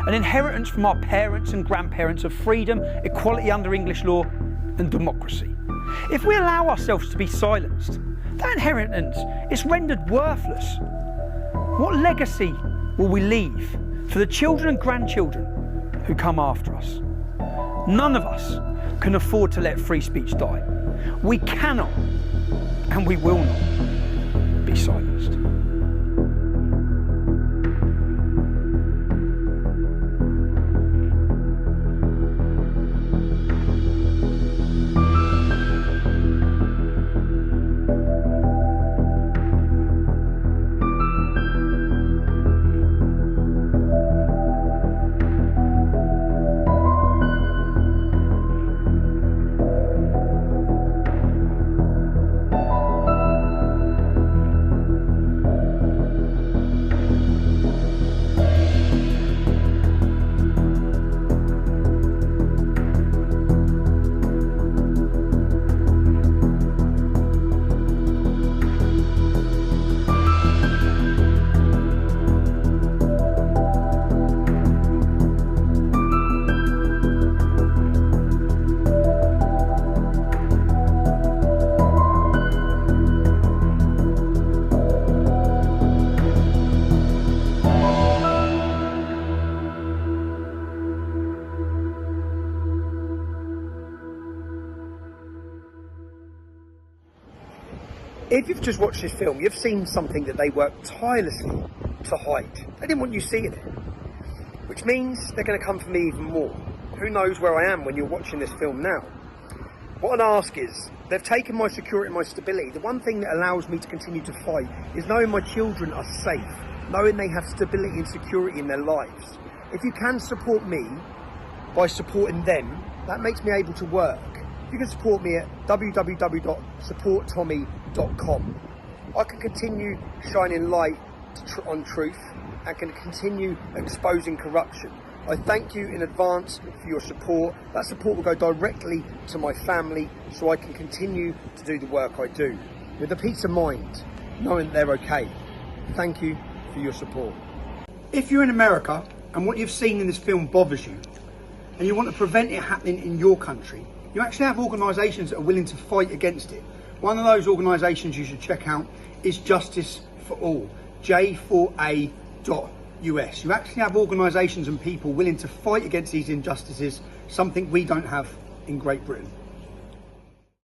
An inheritance from our parents and grandparents of freedom, equality under English law and democracy. If we allow ourselves to be silenced, that inheritance is rendered worthless. What legacy will we leave for the children and grandchildren who come after us? None of us can afford to let free speech die. We cannot and we will not be silenced. If you've just watched this film, you've seen something that they worked tirelessly to hide. They didn't want you seeing it, which means they're going to come for me even more. Who knows where I am when you're watching this film now? What I'd ask is, they've taken my security and my stability. The one thing that allows me to continue to fight is knowing my children are safe, knowing they have stability and security in their lives. If you can support me by supporting them, that makes me able to work. You can support me at www.supporttommy.com. I can continue shining light on truth and can continue exposing corruption. I thank you in advance for your support. That support will go directly to my family so I can continue to do the work I do with a peace of mind, knowing they're okay. Thank you for your support. If you're in America and what you've seen in this film bothers you and you want to prevent it happening in your country, you actually have organisations that are willing to fight against it. One of those organisations you should check out is Justice for All, J4A.us. You actually have organisations and people willing to fight against these injustices, something we don't have in Great Britain.